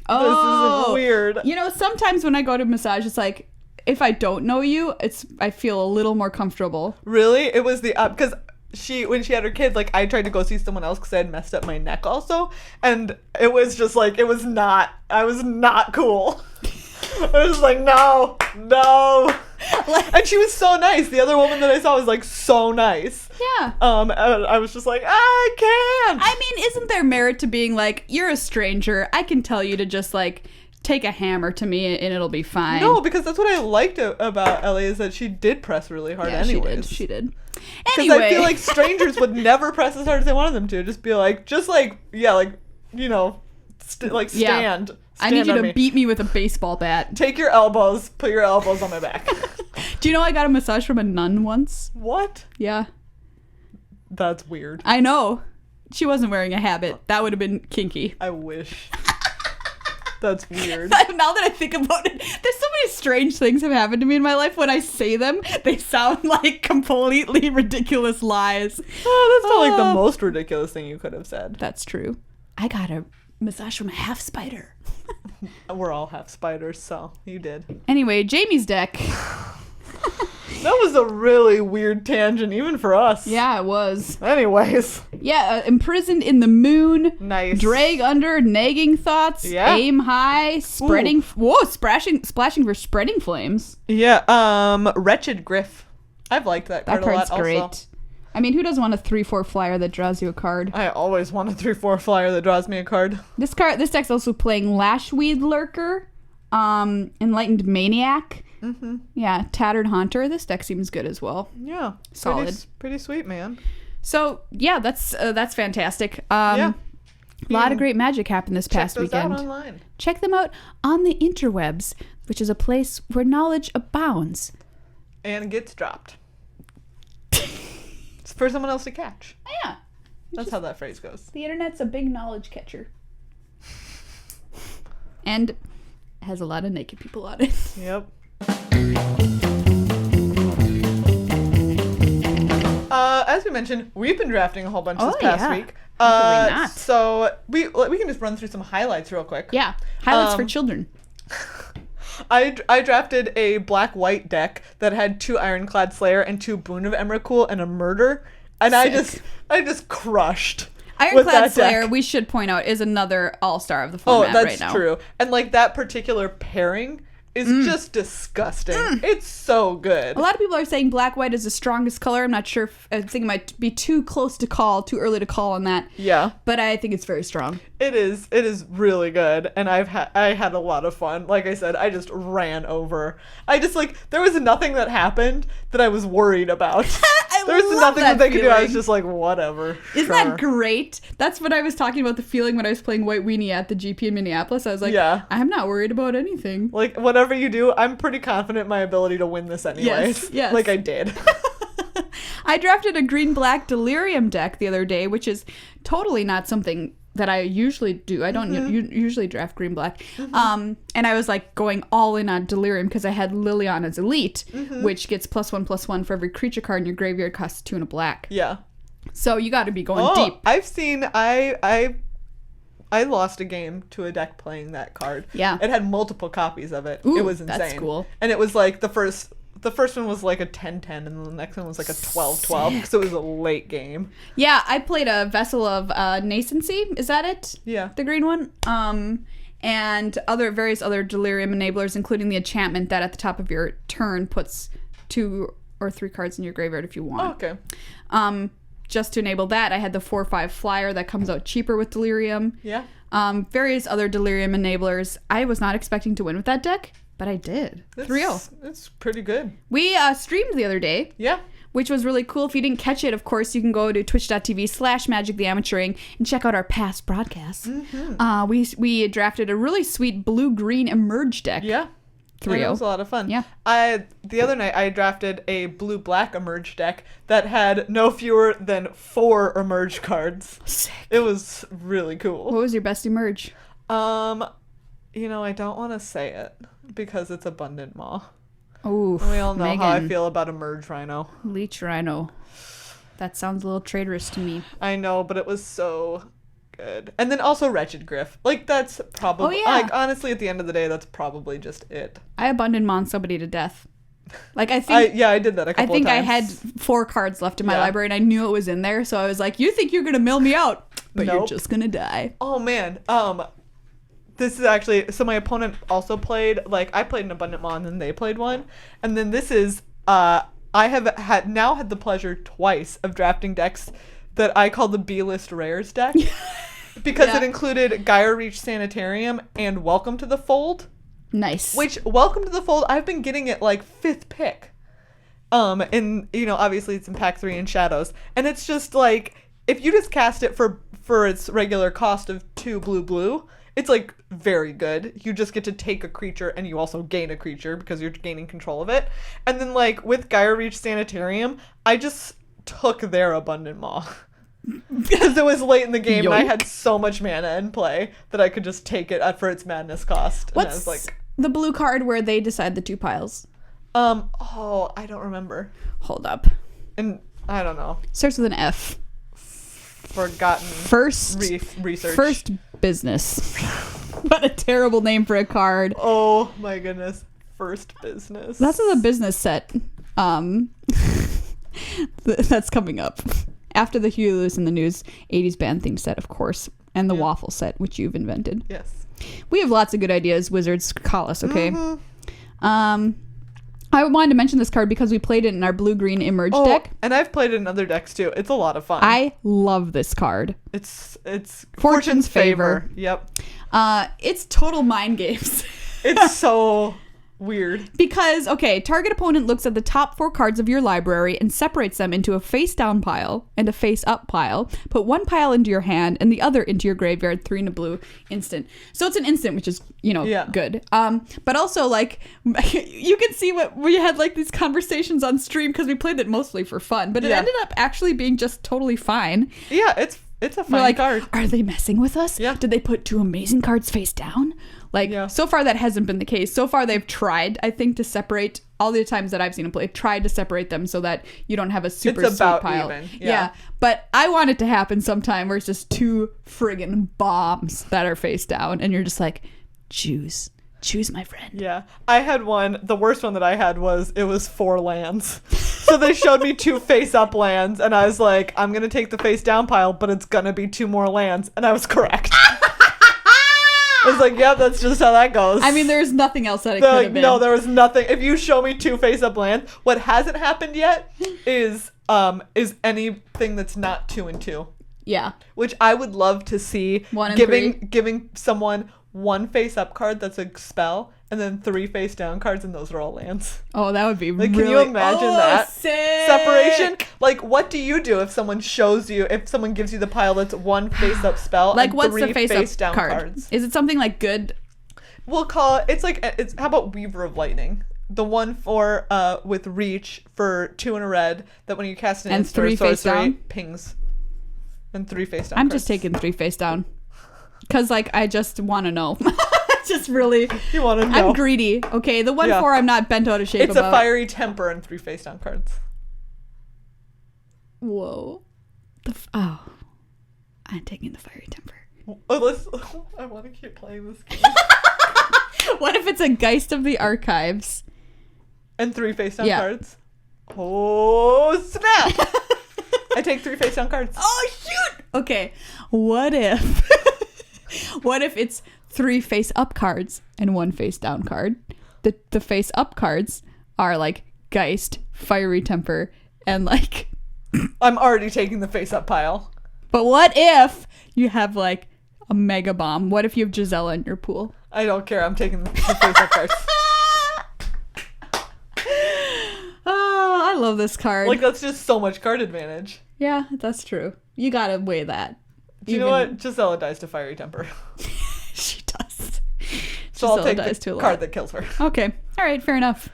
this is weird. You know, sometimes when I go to massage, it's like if I don't know you, I feel a little more comfortable. Really? It was the because when she had her kid, like I tried to go see someone else because I had messed up my neck also, and it was just like I was not cool. I was like, no. And she was so nice. The other woman that I saw was like so nice. Yeah. And I was just like, I can't. I mean, isn't there merit to being like, you're a stranger, I can tell you to just like take a hammer to me and it'll be fine. No, because that's what I liked about Ellie is that she did press really hard anyways. She did. Because I feel like strangers would never press as hard as I wanted them to. Just be like, stand. I need you to beat me with a baseball bat. Take your elbows, put your elbows on my back. Do you know I got a massage from a nun once? What? Yeah. That's weird. I know. She wasn't wearing a habit. That would have been kinky. I wish. That's weird. Now that I think about it, there's so many strange things have happened to me in my life. When I say them, they sound like completely ridiculous lies. Oh, that's not like the most ridiculous thing you could have said. That's true. I got a massage from a half spider. We're all half spiders, so you did. Anyway, Jamie's deck. That was a really weird tangent, even for us. Yeah, it was. Anyways. Yeah, imprisoned in the moon. Nice. Drag under, nagging thoughts. Yeah. Aim high, spreading. Splashing for spreading flames. Yeah. Wretched Griff. I've liked that card a lot. That card's great. I mean, who doesn't want a 3/4 flyer that draws you a card? I always want a 3/4 flyer that draws me a card. This deck's also playing Lashweed Lurker, Enlightened Maniac. Mm-hmm. Yeah, Tattered Haunter. This deck seems good as well. Yeah, solid. Pretty sweet, man. So yeah, that's fantastic. A lot of great magic happened this past weekend. Check those out online. Check them out on the interwebs, which is a place where knowledge abounds and gets dropped. It's for someone else to catch. Yeah, that's how that phrase goes. The internet's a big knowledge catcher, and has a lot of naked people on it. Yep. As we mentioned, we've been drafting a whole bunch this past week. Not. So we can just run through some highlights real quick. Yeah, highlights for children. I drafted a black-white deck that had 2 Ironclad Slayer and 2 Boon of Emrakul and a Murder, and Sick. I just crushed. Ironclad Slayer, we should point out, is another all-star of the format right now. Oh, that's true. And like that particular pairing is just disgusting. It's so good. A lot of people are saying black-white is the strongest color. I'm not sure if I think it might be too early to call on that. Yeah. But I think it's very strong. It is really good, and I had a lot of fun. Like I said, I just ran over. There was nothing that happened that I was worried about. There was nothing that they could do. I was just like, whatever. Isn't that great? That's what I was talking about, the feeling when I was playing White Weenie at the GP in Minneapolis. I was like, I'm not worried about anything. Like, whatever you do, I'm pretty confident in my ability to win this anyways. Yes. Like I did. I drafted a green-black Delirium deck the other day, which is totally not something that I usually do. I don't usually draft green-black. And I was like going all in on Delirium because I had Liliana's Elite, which gets +1/+1 for every creature card in your graveyard, costs 2 and a black. Yeah. So you got to be going deep. I've seen, I lost a game to a deck playing that card. Yeah. It had multiple copies of it. Ooh, it was insane. that's cool. And it was like the first one was like a 10-10 and then the next one was like a 12-12 because it was a late game. Yeah, I played a Vessel of Nascency. Is that it? Yeah. The green one? And various other Delirium enablers, including the enchantment that at the top of your turn puts 2 or 3 cards in your graveyard if you want. Oh, okay. Just to enable that, I had the 4/5 flyer that comes out cheaper with Delirium. Yeah. Various other Delirium enablers. I was not expecting to win with that deck, but I did. 3-0. It's pretty good. We streamed the other day. Yeah. Which was really cool. If you didn't catch it, of course, you can go to twitch.tv/magictheamateuring and check out our past broadcasts. We drafted a really sweet blue-green Emerge deck. Yeah. 3-0. It was a lot of fun. Yeah. The other night, I drafted a blue-black Emerge deck that had no fewer than 4 Emerge cards. Sick. It was really cool. What was your best Emerge? I don't want to say it because it's Abundant Maw. Oh, We all know Meghan. how I feel about Emerge Rhino. Leech Rhino. That sounds a little traitorous to me. I know, but it was so good. And then also Wretched Griff. Like, that's probably... Oh, yeah. Like, honestly, at the end of the day, that's probably just it. I abundant mon somebody to death. Like, I think... I did that a couple of times. I had 4 cards left in my library, and I knew it was in there, so I was like, you think you're going to mill me out, but you're just going to die. Oh, man. This is actually... So my opponent also played... Like, I played an Abundant Maw, and then they played one. And then this is... I have now had the pleasure twice of drafting decks that I call the B-list rares deck. Because it included Gyre Reach Sanitarium and Welcome to the Fold. Nice. Which, Welcome to the Fold, I've been getting it like 5th pick. And, obviously it's in pack 3 in Shadows. And it's just like, if you just cast it for its regular cost of 2 blue, it's like very good. You just get to take a creature and you also gain a creature because you're gaining control of it. And then like with Gyre Reach Sanitarium, I just took their Abundant Maw. Because it was late in the game and I had so much mana in play that I could just take it for its madness cost. What's and I was like, the blue card where they decide the 2 piles? I don't remember. Hold up. And I don't know. Starts with an F. Forgotten. Research. First business. What a terrible name for a card. Oh my goodness. First business. That's the business set. That's coming up. After the Huey Lewis in the News 80s band theme set, of course. And the waffle set, which you've invented. Yes. We have lots of good ideas, Wizards. Call us, okay? I wanted to mention this card because we played it in our blue-green Emerge deck. And I've played it in other decks too. It's a lot of fun. I love this card. It's Fortune's Favor. Yep. It's total mind games. It's so weird. Because, target opponent looks at the top 4 cards of your library and separates them into a face-down pile and a face-up pile. Put 1 pile into your hand and the other into your graveyard, 3 in a blue, instant. So it's an instant, which is, good. But also, like, you can see what we had, like, these conversations on stream because we played it mostly for fun. But it ended up actually being just totally fine. Yeah, it's a fun card. Are they messing with us? Yeah. Did they put 2 amazing cards face down? So far that hasn't been the case. So far they've tried, I think, to separate, all the times that I've seen them play, tried to separate them so that you don't have a super it's about sweet pile. Even. Yeah. But I want it to happen sometime where it's just 2 friggin' bombs that are face down and you're just like, choose, my friend. Yeah. I had one, the worst one that I had was, it was 4 lands. So they showed me 2 face-up lands, and I was like, I'm going to take the face-down pile, but it's going to be 2 more lands. And I was correct. I was like, yeah, that's just how that goes. I mean, there's nothing else that it could have been. No, there was nothing. If you show me 2 face-up lands, what hasn't happened yet is anything that's not 2 and 2. Yeah. Which I would love to see. 1 and 3. Giving someone 1 face-up card that's a spell, and then 3 face-down cards, and those are all lands. Oh, that would be like, really... Can you imagine that? Sick. Separation? Like, what do you do if someone gives you the pile that's 1 face-up spell like, and what's 3 the face-up card? cards? Is it something like good? We'll call it, how about Weaver of Lightning? the one for with reach for 2 and a red that when you cast an And instant 3 or face sorcery, down? pings. And 3 face down. I'm cards. just taking 3 face down. Because, like, I just want to know. Just really. You want to know. I'm greedy. Okay, the 1/4 I'm not bent out of shape It's about. a fiery temper and 3 face down cards. Whoa. Oh. I'm taking the fiery temper. I want to keep playing this game. What if it's a Geist of the Archives? And 3 face down Yeah. cards. Oh, snap! I take 3 face down cards. Oh, shoot! Okay, what if... what if it's 3 face up cards and 1 face down card? The face up cards are like Geist, Fiery Temper, and like... I'm already taking the face up pile. But what if you have like a Mega Bomb? What if you have Gisela in your pool? I don't care. I'm taking the face up cards. Oh, I love this card. Like, that's just so much card advantage. Yeah, that's true. You gotta weigh that. Do you know what? Gisela dies to fiery temper. She does. So I'll take the card that kills her. Okay. All right, fair enough.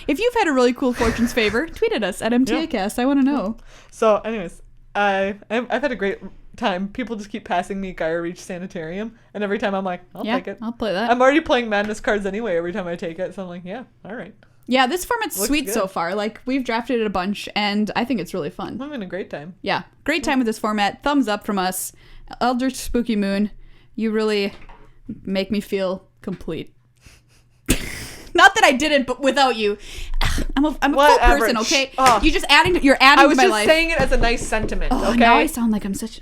If you've had a really cool Fortune's Favor, tweet at us at MTAcast. I want to know. So, anyways, I've had a great time. People just keep passing me Gaia Reach Sanitarium, and every time I'm like, I'll take it. I'll play that. I'm already playing Madness cards anyway every time I take it, so I'm like, yeah, all right. Yeah, this format's Looks sweet good. so far. Like, we've drafted it a bunch, and I think it's really fun. I'm having a great time. Yeah, great time with this format. Thumbs up from us. Eldritch Spooky Moon, you really make me feel complete. Not that I didn't, but without you. I'm a full Whatever. person, okay? Oh. You're adding to my life. I was just saying it as a nice sentiment, Oh, okay? now I sound like I'm such...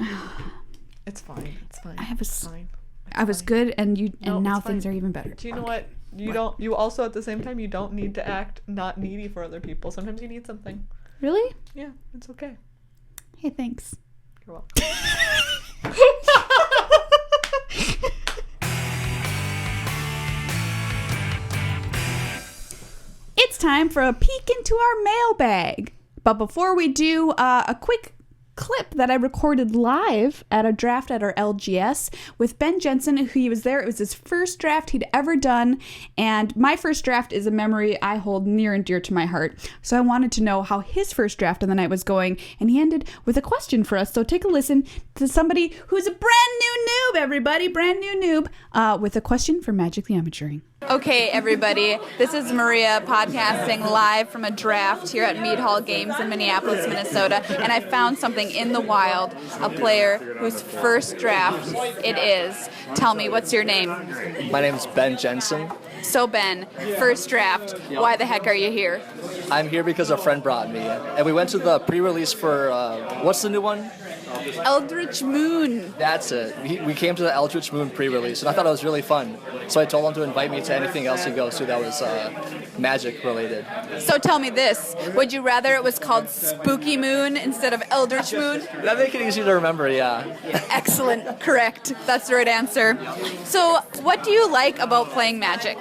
It's fine. It's fine. It's fine. I was good, and now it's things fine. are even better. Do you know what? You also at the same time, you don't need to act not needy for other people. Sometimes you need something. Really? Yeah, it's okay. Hey, thanks. You're welcome. It's time for a peek into our mailbag. But before we do, a quick clip that I recorded live at a draft at our LGS with Ben Jensen, who he was there. It was his first draft he'd ever done, and my first draft is a memory I hold near and dear to my heart. So I wanted to know how his first draft of the night was going, and he ended with a question for us. So take a listen to somebody who's a brand new noob, everybody, brand new noob, with a question for Magic the Amateuring. Okay, everybody, this is Maria podcasting live from a draft here at Mead Hall Games in Minneapolis, Minnesota, and I found something in the wild, a player whose first draft it is. Tell me, what's your name? My name's Ben Jensen. So Ben, first draft, why the heck are you here? I'm here because a friend brought me, and we went to the pre-release for, what's the new one? Eldritch Moon. That's it. We came to the Eldritch Moon pre-release, and I thought it was really fun. So I told him to invite me to anything else he goes to that was magic related. So tell me this, would you rather it was called Spooky Moon instead of Eldritch Moon? That make it easy to remember, yeah. Excellent, correct. That's the right answer. So what do you like about playing Magic?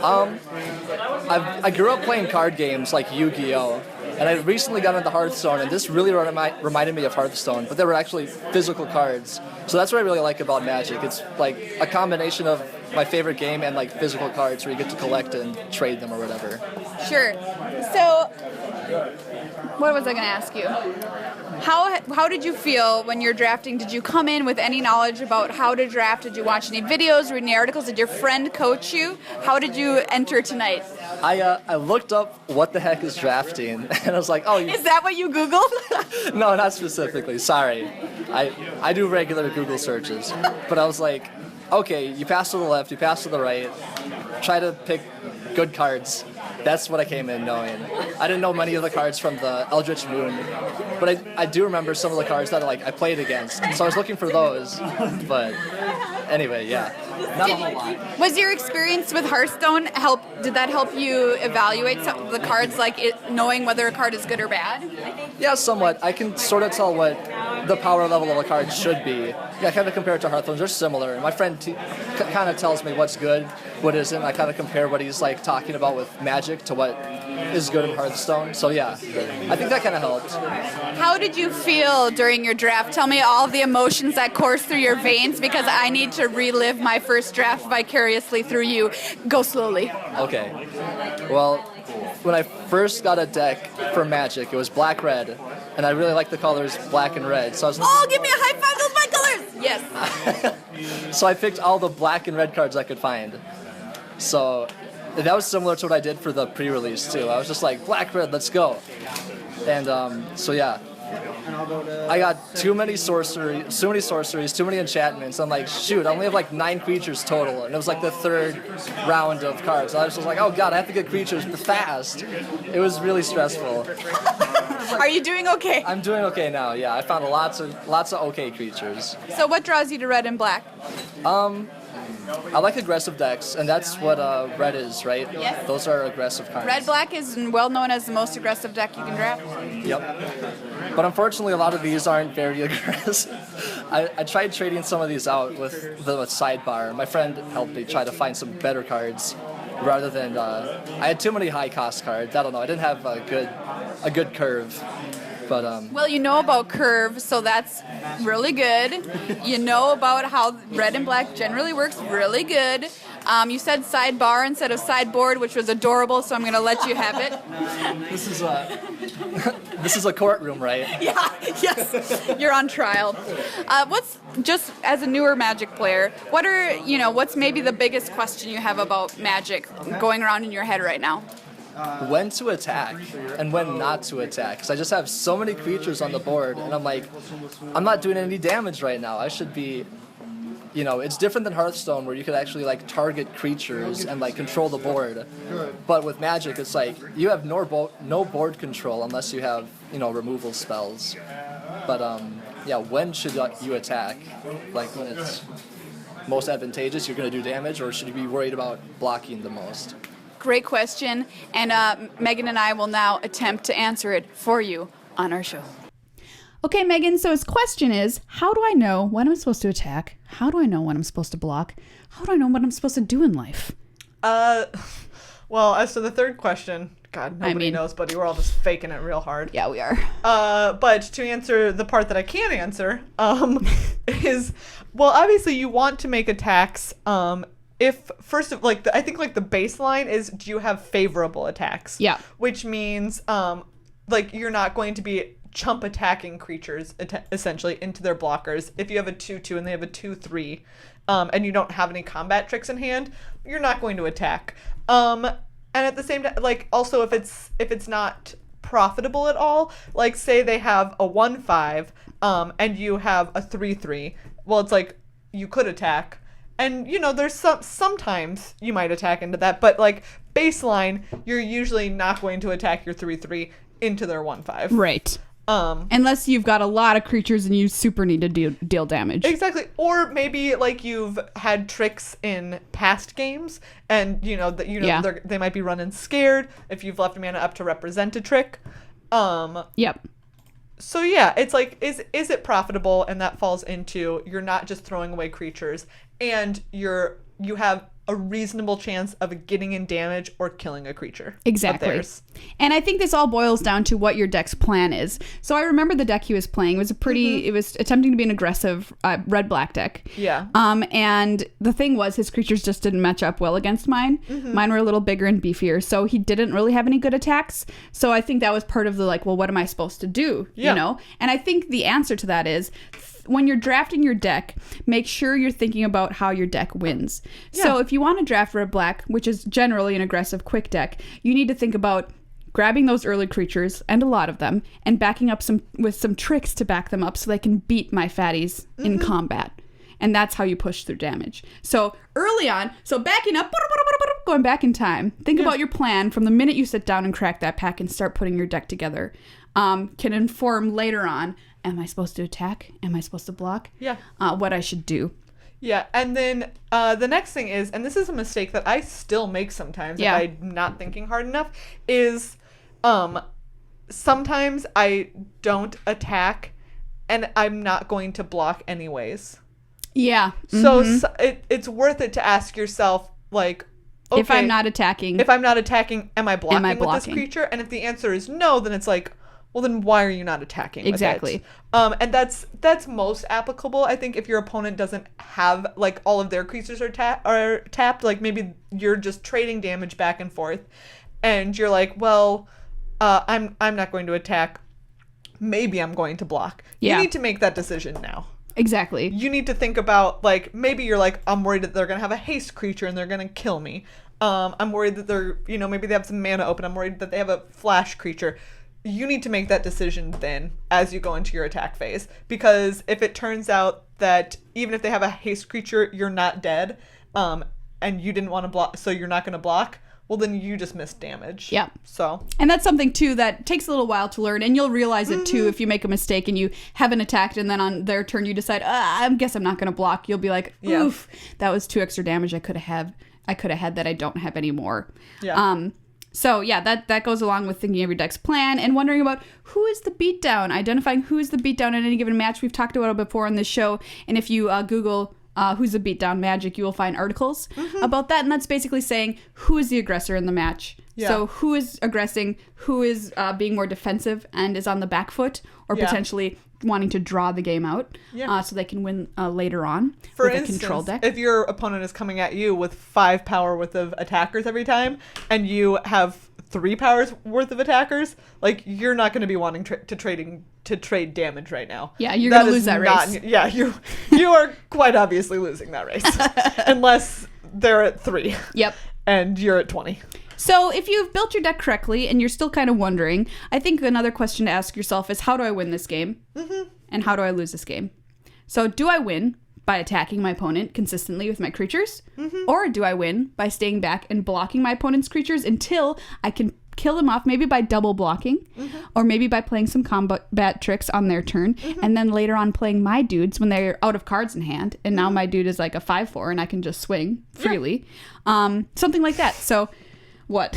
I grew up playing card games like Yu-Gi-Oh! And I recently got into Hearthstone, and this really reminded me of Hearthstone, but they were actually physical cards. So that's what I really like about Magic. It's like a combination of my favorite game and like physical cards where you get to collect and trade them or whatever. Sure. So, what was I going to ask you? How did you feel when you're drafting? Did you come in with any knowledge about how to draft? Did you watch any videos, read any articles? Did your friend coach you? How did you enter tonight? I looked up what the heck is drafting, and I was like, oh. Is that what you Googled? No, not specifically. Sorry. I do regular Google searches. But I was like, okay, you pass to the left, you pass to the right, try to pick good cards. That's what I came in knowing. I didn't know many of the cards from the Eldritch Moon, but I do remember some of the cards that I played against. So I was looking for those. But anyway, yeah, not a whole lot. Was your experience with Hearthstone did that help you evaluate some of the cards, knowing whether a card is good or bad? Yeah, somewhat. I can sort of tell what the power level of a card should be. Yeah, kind of compare it to Hearthstone. They're similar. My friend kind of tells me what's good, what isn't. I kind of compare what he's talking about with Magic to what is good in Hearthstone. So yeah, I think that kind of helped. How did you feel during your draft? Tell me all the emotions that course through your veins, because I need to relive my first draft vicariously through you. Go slowly. Okay. Well, when I first got a deck for Magic, it was black-red, and I really liked the colors black and red. So I was Oh, give me a high five, those my colors! Yes. so I picked all the black and red cards I could find. So that was similar to what I did for the pre-release too. I was just like, black, red, let's go. And so yeah, I got too many sorceries, too many enchantments. I'm like, shoot, I only have like 9 creatures total, and it was like the 3rd round of cards. I was just like, oh god, I have to get creatures fast. It was really stressful. Are you doing okay? I'm doing okay now. Yeah, I found lots of okay creatures. So what draws you to red and black? I like aggressive decks, and that's what red is, right? Yes. Those are aggressive cards. Red-black is well known as the most aggressive deck you can draft. Yep. But unfortunately, a lot of these aren't very aggressive. I tried trading some of these out with the sidebar. My friend helped me try to find some better cards, rather than I had too many high-cost cards. I don't know. I didn't have a good curve. But, Well, you know about curve, so that's really good. You know about how red and black generally works really good. You said sidebar instead of sideboard, which was adorable, so I'm going to let you have it. this is a courtroom, right? Yeah, yes. You're on trial. What's, just as a newer Magic player, what's maybe the biggest question you have about Magic going around in your head right now? When to attack and when not to attack, because I just have so many creatures on the board, and I'm like, I'm not doing any damage right now. I should be, it's different than Hearthstone where you could actually like target creatures and like control the board. But with Magic, it's like you have no board control unless you have removal spells. But when should you attack? Like when it's most advantageous, you're going to do damage, or should you be worried about blocking the most? Great question, and Megan and I will now attempt to answer it for you on our show. Okay, Megan, so his question is, how do I know when I'm supposed to attack? How do I know when I'm supposed to block? How do I know what I'm supposed to do in life? Well, as to the third question, God, nobody knows, buddy. We're all just faking it real hard. Yeah, we are. But to answer the part that I can answer, is, well, obviously you want to make attacks, if first of I think the baseline is, do you have favorable attacks? Yeah. Which means you're not going to be chump attacking creatures essentially into their blockers. If you have a 2/2 and they have a 2/3, and you don't have any combat tricks in hand, you're not going to attack. And at the same time, also if it's not profitable at all, say they have a 1/5, and you have a 3/3, well, it's you could attack. And, there's sometimes you might attack into that, but, baseline, you're usually not going to attack your 3/3 into their 1/5. Right. Unless you've got a lot of creatures and you super need to deal damage. Exactly. Or maybe, you've had tricks in past games, and, they might be running scared if you've left mana up to represent a trick. Yep. So yeah, it's is it profitable? And that falls into, you're not just throwing away creatures, and you have a reasonable chance of getting in damage or killing a creature. Exactly. And I think this all boils down to what your deck's plan is. So I remember the deck he was playing. It was it was attempting to be an aggressive red-black deck. Yeah. And the thing was, his creatures just didn't match up well against mine. Mine were a little bigger and beefier, so he didn't really have any good attacks. So I think that was part of the well, what am I supposed to do? Yeah. And I think the answer to that is, when you're drafting your deck, make sure you're thinking about how your deck wins. Yeah. So if you want to draft red-black, which is generally an aggressive quick deck, you need to think about grabbing those early creatures, and a lot of them, and backing up with some tricks to back them up so they can beat my fatties in combat. And that's how you push through damage. So early on, backing up, going back in time, think about your plan from the minute you sit down and crack that pack and start putting your deck together. Can inform later on, am I supposed to attack? Am I supposed to block? Yeah. What I should do. Yeah, and then the next thing is, and this is a mistake that I still make sometimes if I'm not thinking hard enough, is sometimes I don't attack and I'm not going to block anyways. Yeah. So it's worth it to ask yourself, okay, if I'm not attacking, am I blocking with this creature? And if the answer is no, then it's well, then why are you not attacking with it? And that's most applicable, I think, if your opponent doesn't have, all of their creatures are tapped. Maybe you're just trading damage back and forth. and you're like, well, I'm not going to attack. Maybe I'm going to block. Yeah. You need to make that decision now. Exactly. You need to think about, like, maybe you're like, I'm worried that they're going to have a haste creature and they're going to kill me. I'm worried that they're, maybe they have some mana open. I'm worried that they have a flash creature. You need to make that decision then as you go into your attack phase. Because if it turns out that even if they have a haste creature, you're not dead, and you didn't want to block, so you're not going to block, well, then you just missed damage. Yep. So. And that's something, too, that takes a little while to learn. And you'll realize it, too, if you make a mistake and you haven't attacked and then on their turn you decide, I guess I'm not going to block. You'll be like, oof, that was 2 extra damage I could have had that I don't have anymore. Yeah. So, yeah, that goes along with thinking of your deck's plan and wondering about who is the beatdown, identifying who is the beatdown in any given match. We've talked about it before on this show. And if you Google who's the beatdown Magic, you will find articles about that. And that's basically saying who is the aggressor in the match. Yeah. So who is aggressing, who is being more defensive and is on the back foot, or potentially wanting to draw the game out so they can win later on with a control deck. If your opponent is coming at you with 5 power worth of attackers every time, and you have 3 powers worth of attackers, like, you're not going to be wanting to trade damage right now. Yeah, you're going to lose that race. Yeah, you are quite obviously losing that race. Unless they're at 3. Yep. And you're at 20. So if you've built your deck correctly and you're still kind of wondering, I think another question to ask yourself is, how do I win this game? And how do I lose this game? So do I win by attacking my opponent consistently with my creatures? Or do I win by staying back and blocking my opponent's creatures until I can kill them off, maybe by double blocking, or maybe by playing some combat tricks on their turn, and then later on playing my dudes when they're out of cards in hand, and now my dude is like a 5/4 and I can just swing freely. Something like that. So, what?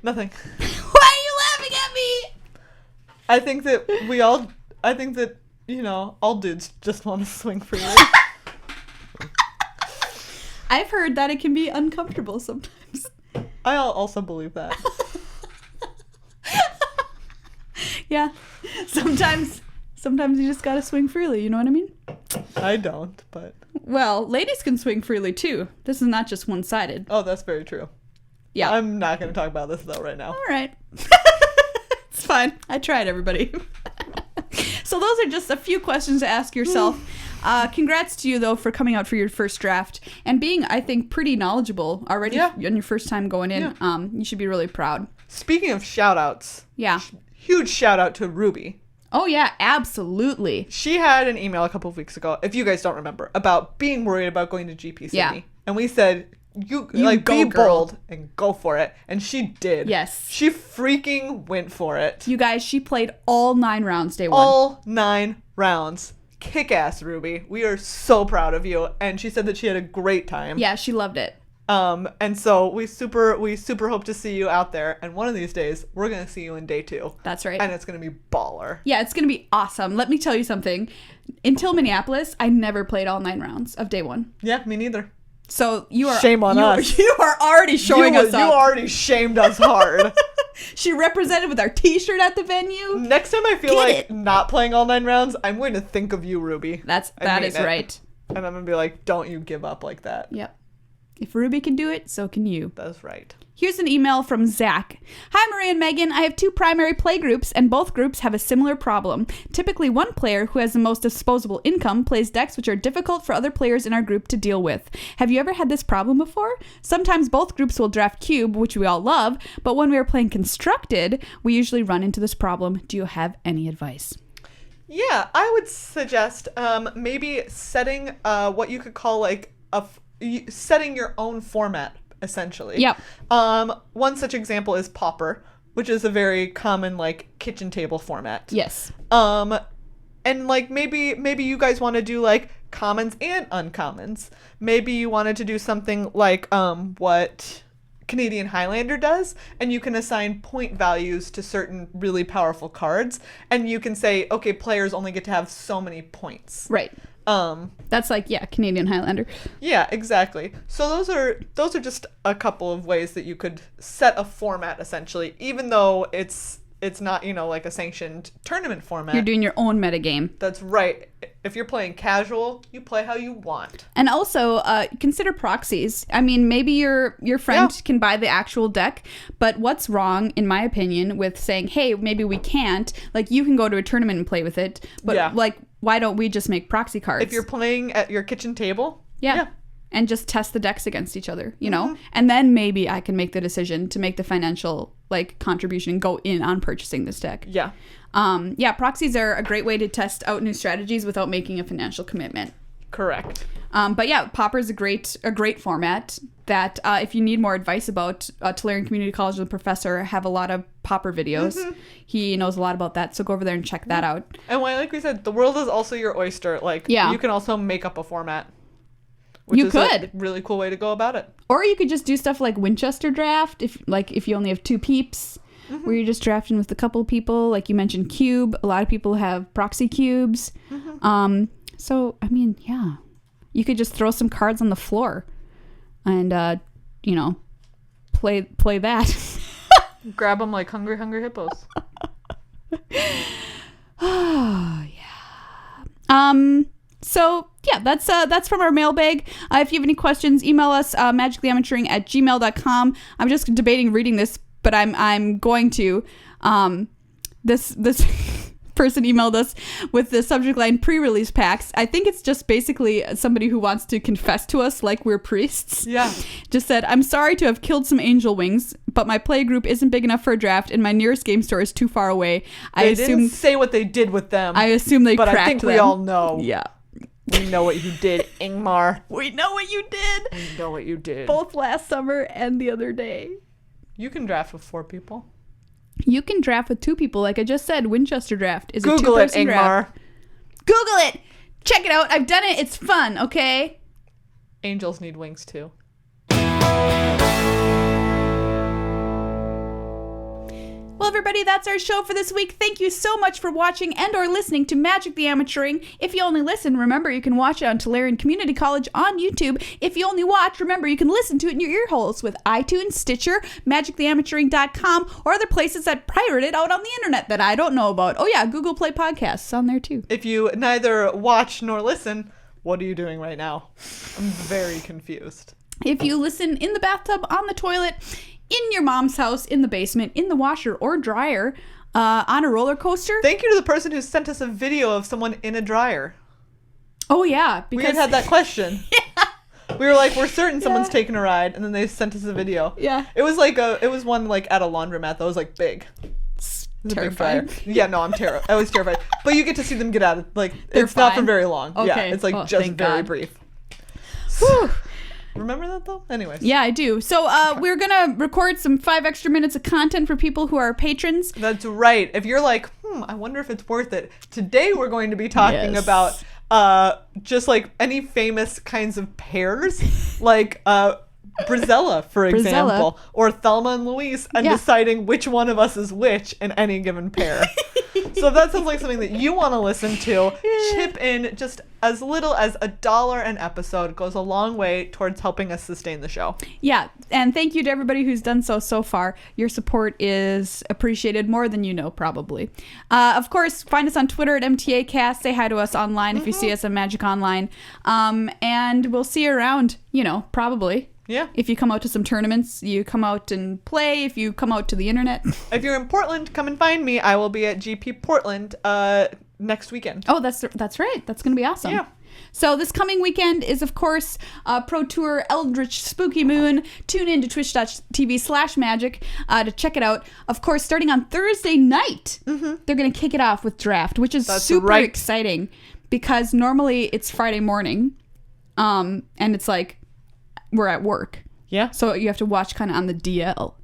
Nothing. Why are you laughing at me? I think that all dudes just want to swing freely. I've heard that it can be uncomfortable sometimes. I also believe that. Yeah. Sometimes you just gotta swing freely, you know what I mean? I don't, but... Well, ladies can swing freely too. This is not just one-sided. Oh, that's very true. Yeah. I'm not going to talk about this, though, right now. All right. It's fine. I tried, everybody. So those are just a few questions to ask yourself. Congrats to you, though, for coming out for your first draft and being, I think, pretty knowledgeable already on your first time going in. Yeah. You should be really proud. Speaking of shout-outs. Yeah. Huge shout-out to Ruby. Oh, yeah, absolutely. She had an email a couple of weeks ago, if you guys don't remember, about being worried about going to GP Sydney. Yeah. And we said... You like, go, be girl. Bold and go for it. And she did. Yes. She freaking went for it. You guys, she played all 9 rounds day 1. All 9 rounds. Kick-ass, Ruby. We are so proud of you. And she said that she had a great time. Yeah, she loved it. And so we super hope to see you out there. And one of these days, we're going to see you in day 2. That's right. And it's going to be baller. Yeah, it's going to be awesome. Let me tell you something. Until Minneapolis, I never played all 9 rounds of day 1. Yeah, me neither. So shame on us. You are already showing us up. You already shamed us hard. She represented with our t-shirt at the venue. Next time I feel not playing all 9 rounds, I'm going to think of you, Ruby. That is right. And I'm going to be like, don't you give up like that. Yep. If Ruby can do it, so can you. That's right. Here's an email from Zach. Hi, Marie and Megan. I have 2 primary play groups, and both groups have a similar problem. Typically, one player who has the most disposable income plays decks which are difficult for other players in our group to deal with. Have you ever had this problem before? Sometimes both groups will draft Cube, which we all love, but when we are playing Constructed, we usually run into this problem. Do you have any advice? Yeah, I would suggest maybe setting what you could call like setting your own format, essentially. Yep. One such example is Pauper, which is a very common like kitchen table format. Yes. And like maybe you guys want to do like commons and uncommons. Maybe you wanted to do something like what Canadian Highlander does, and you can assign point values to certain really powerful cards, and you can say, okay, players only get to have so many points. Right. That's like, Canadian Highlander. Yeah, exactly. So those are just a couple of ways that you could set a format, essentially, even though it's it's not, like a sanctioned tournament format. You're doing your own metagame. That's right. If you're playing casual, you play how you want. And also, consider proxies. I mean, maybe your friend can buy the actual deck, but what's wrong, in my opinion, with saying, hey, maybe we can't? Like, you can go to a tournament and play with it, but like, why don't we just make proxy cards? If you're playing at your kitchen table, and just test the decks against each other, know? And then maybe I can make the decision to make the financial contribution and go in on purchasing this deck. Yeah. Proxies are a great way to test out new strategies without making a financial commitment. Correct. But yeah, Pauper is a great format that if you need more advice about Tolarian Community College, the professor have a lot of Pauper videos. He knows a lot about that, so go over there and check that out. And like we said, the world is also your oyster. You can also make up a format. Which is a really cool way to go about it. Or you could just do stuff like Winchester draft, if you only have 2 peeps, where you're just drafting with a couple people. Like you mentioned Cube. A lot of people have proxy cubes. So, I mean, yeah. You could just throw some cards on the floor and, play that. Grab them like hungry hippos. Oh, yeah. So, yeah, that's from our mailbag. If you have any questions, email us magicallyamateur@gmail.com. I'm just debating reading this, but I'm going to. This person emailed us with the subject line pre-release packs. I think it's just basically somebody who wants to confess to us like we're priests. Yeah. Just said, I'm sorry to have killed some angel wings, but my playgroup isn't big enough for a draft and my nearest game store is too far away. They didn't say what they did with them. I assume they cracked them. But I think we all know. Yeah. We know what you did, Ingmar. We know what you did. We know what you did. Both last summer and the other day. You can draft with 4 people. You can draft with 2 people. Like I just said, Winchester draft is Google a 2-person it, Ingmar. draft. Google it. Check it out. I've done it. It's fun, okay? Angels need wings, too. Well, everybody, that's our show for this week. Thank you so much for watching and or listening to Magic the Amateuring. If you only listen, remember you can watch it on Tolarian Community College on YouTube. If you only watch, remember you can listen to it in your ear holes with iTunes, Stitcher, magictheamateuring.com, or other places that pirate it out on the internet that I don't know about. Oh yeah, Google Play Podcasts on there too. If you neither watch nor listen, what are you doing right now? I'm very confused. If you listen in the bathtub, on the toilet, in your mom's house, in the basement, in the washer or dryer, on a roller coaster. Thank you to the person who sent us a video of someone in a dryer. Oh, yeah. Because we had that question. Yeah. We were like, we're certain someone's taking a ride, and then they sent us a video. Yeah. It was one at a laundromat that was like big. Terrifying. Yeah, no, I was terrified. But you get to see them get out of, it's not for very long. Okay. Yeah, it's just very brief. Whew. Remember that though? Anyways. Yeah, I do. So we're going to record some 5 extra minutes of content for people who are patrons. That's right. If you're like, I wonder if it's worth it. Today we're going to be talking about just like any famous kinds of pairs, like Brizella, for example, or Thelma and Louise, and deciding which one of us is which in any given pair. So if that sounds like something that you want to listen to, chip in just as little as $1 an episode. It goes a long way towards helping us sustain the show. Yeah, and thank you to everybody who's done so far. Your support is appreciated more than you know, probably. Of course, find us on Twitter at MtA Cast. Say hi to us online if you see us on Magic Online. And we'll see you around, probably. Yeah. If you come out to some tournaments, you come out and play. If you come out to the internet. If you're in Portland, come and find me. I will be at GP Portland next weekend. Oh, that's right. That's going to be awesome. Yeah. So this coming weekend is, of course, Pro Tour Eldritch Spooky Moon. Tune in to twitch.tv/magic to check it out. Of course, starting on Thursday night, they're going to kick it off with Draft, which is super exciting because normally it's Friday morning and it's like we're at work. Yeah. So you have to watch kind of on the DL.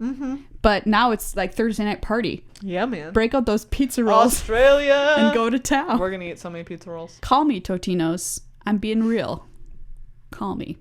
But now it's like Thursday night party. Yeah, man. Break out those pizza rolls. Australia. And go to town. We're going to eat so many pizza rolls. Call me, Totinos. I'm being real. Call me.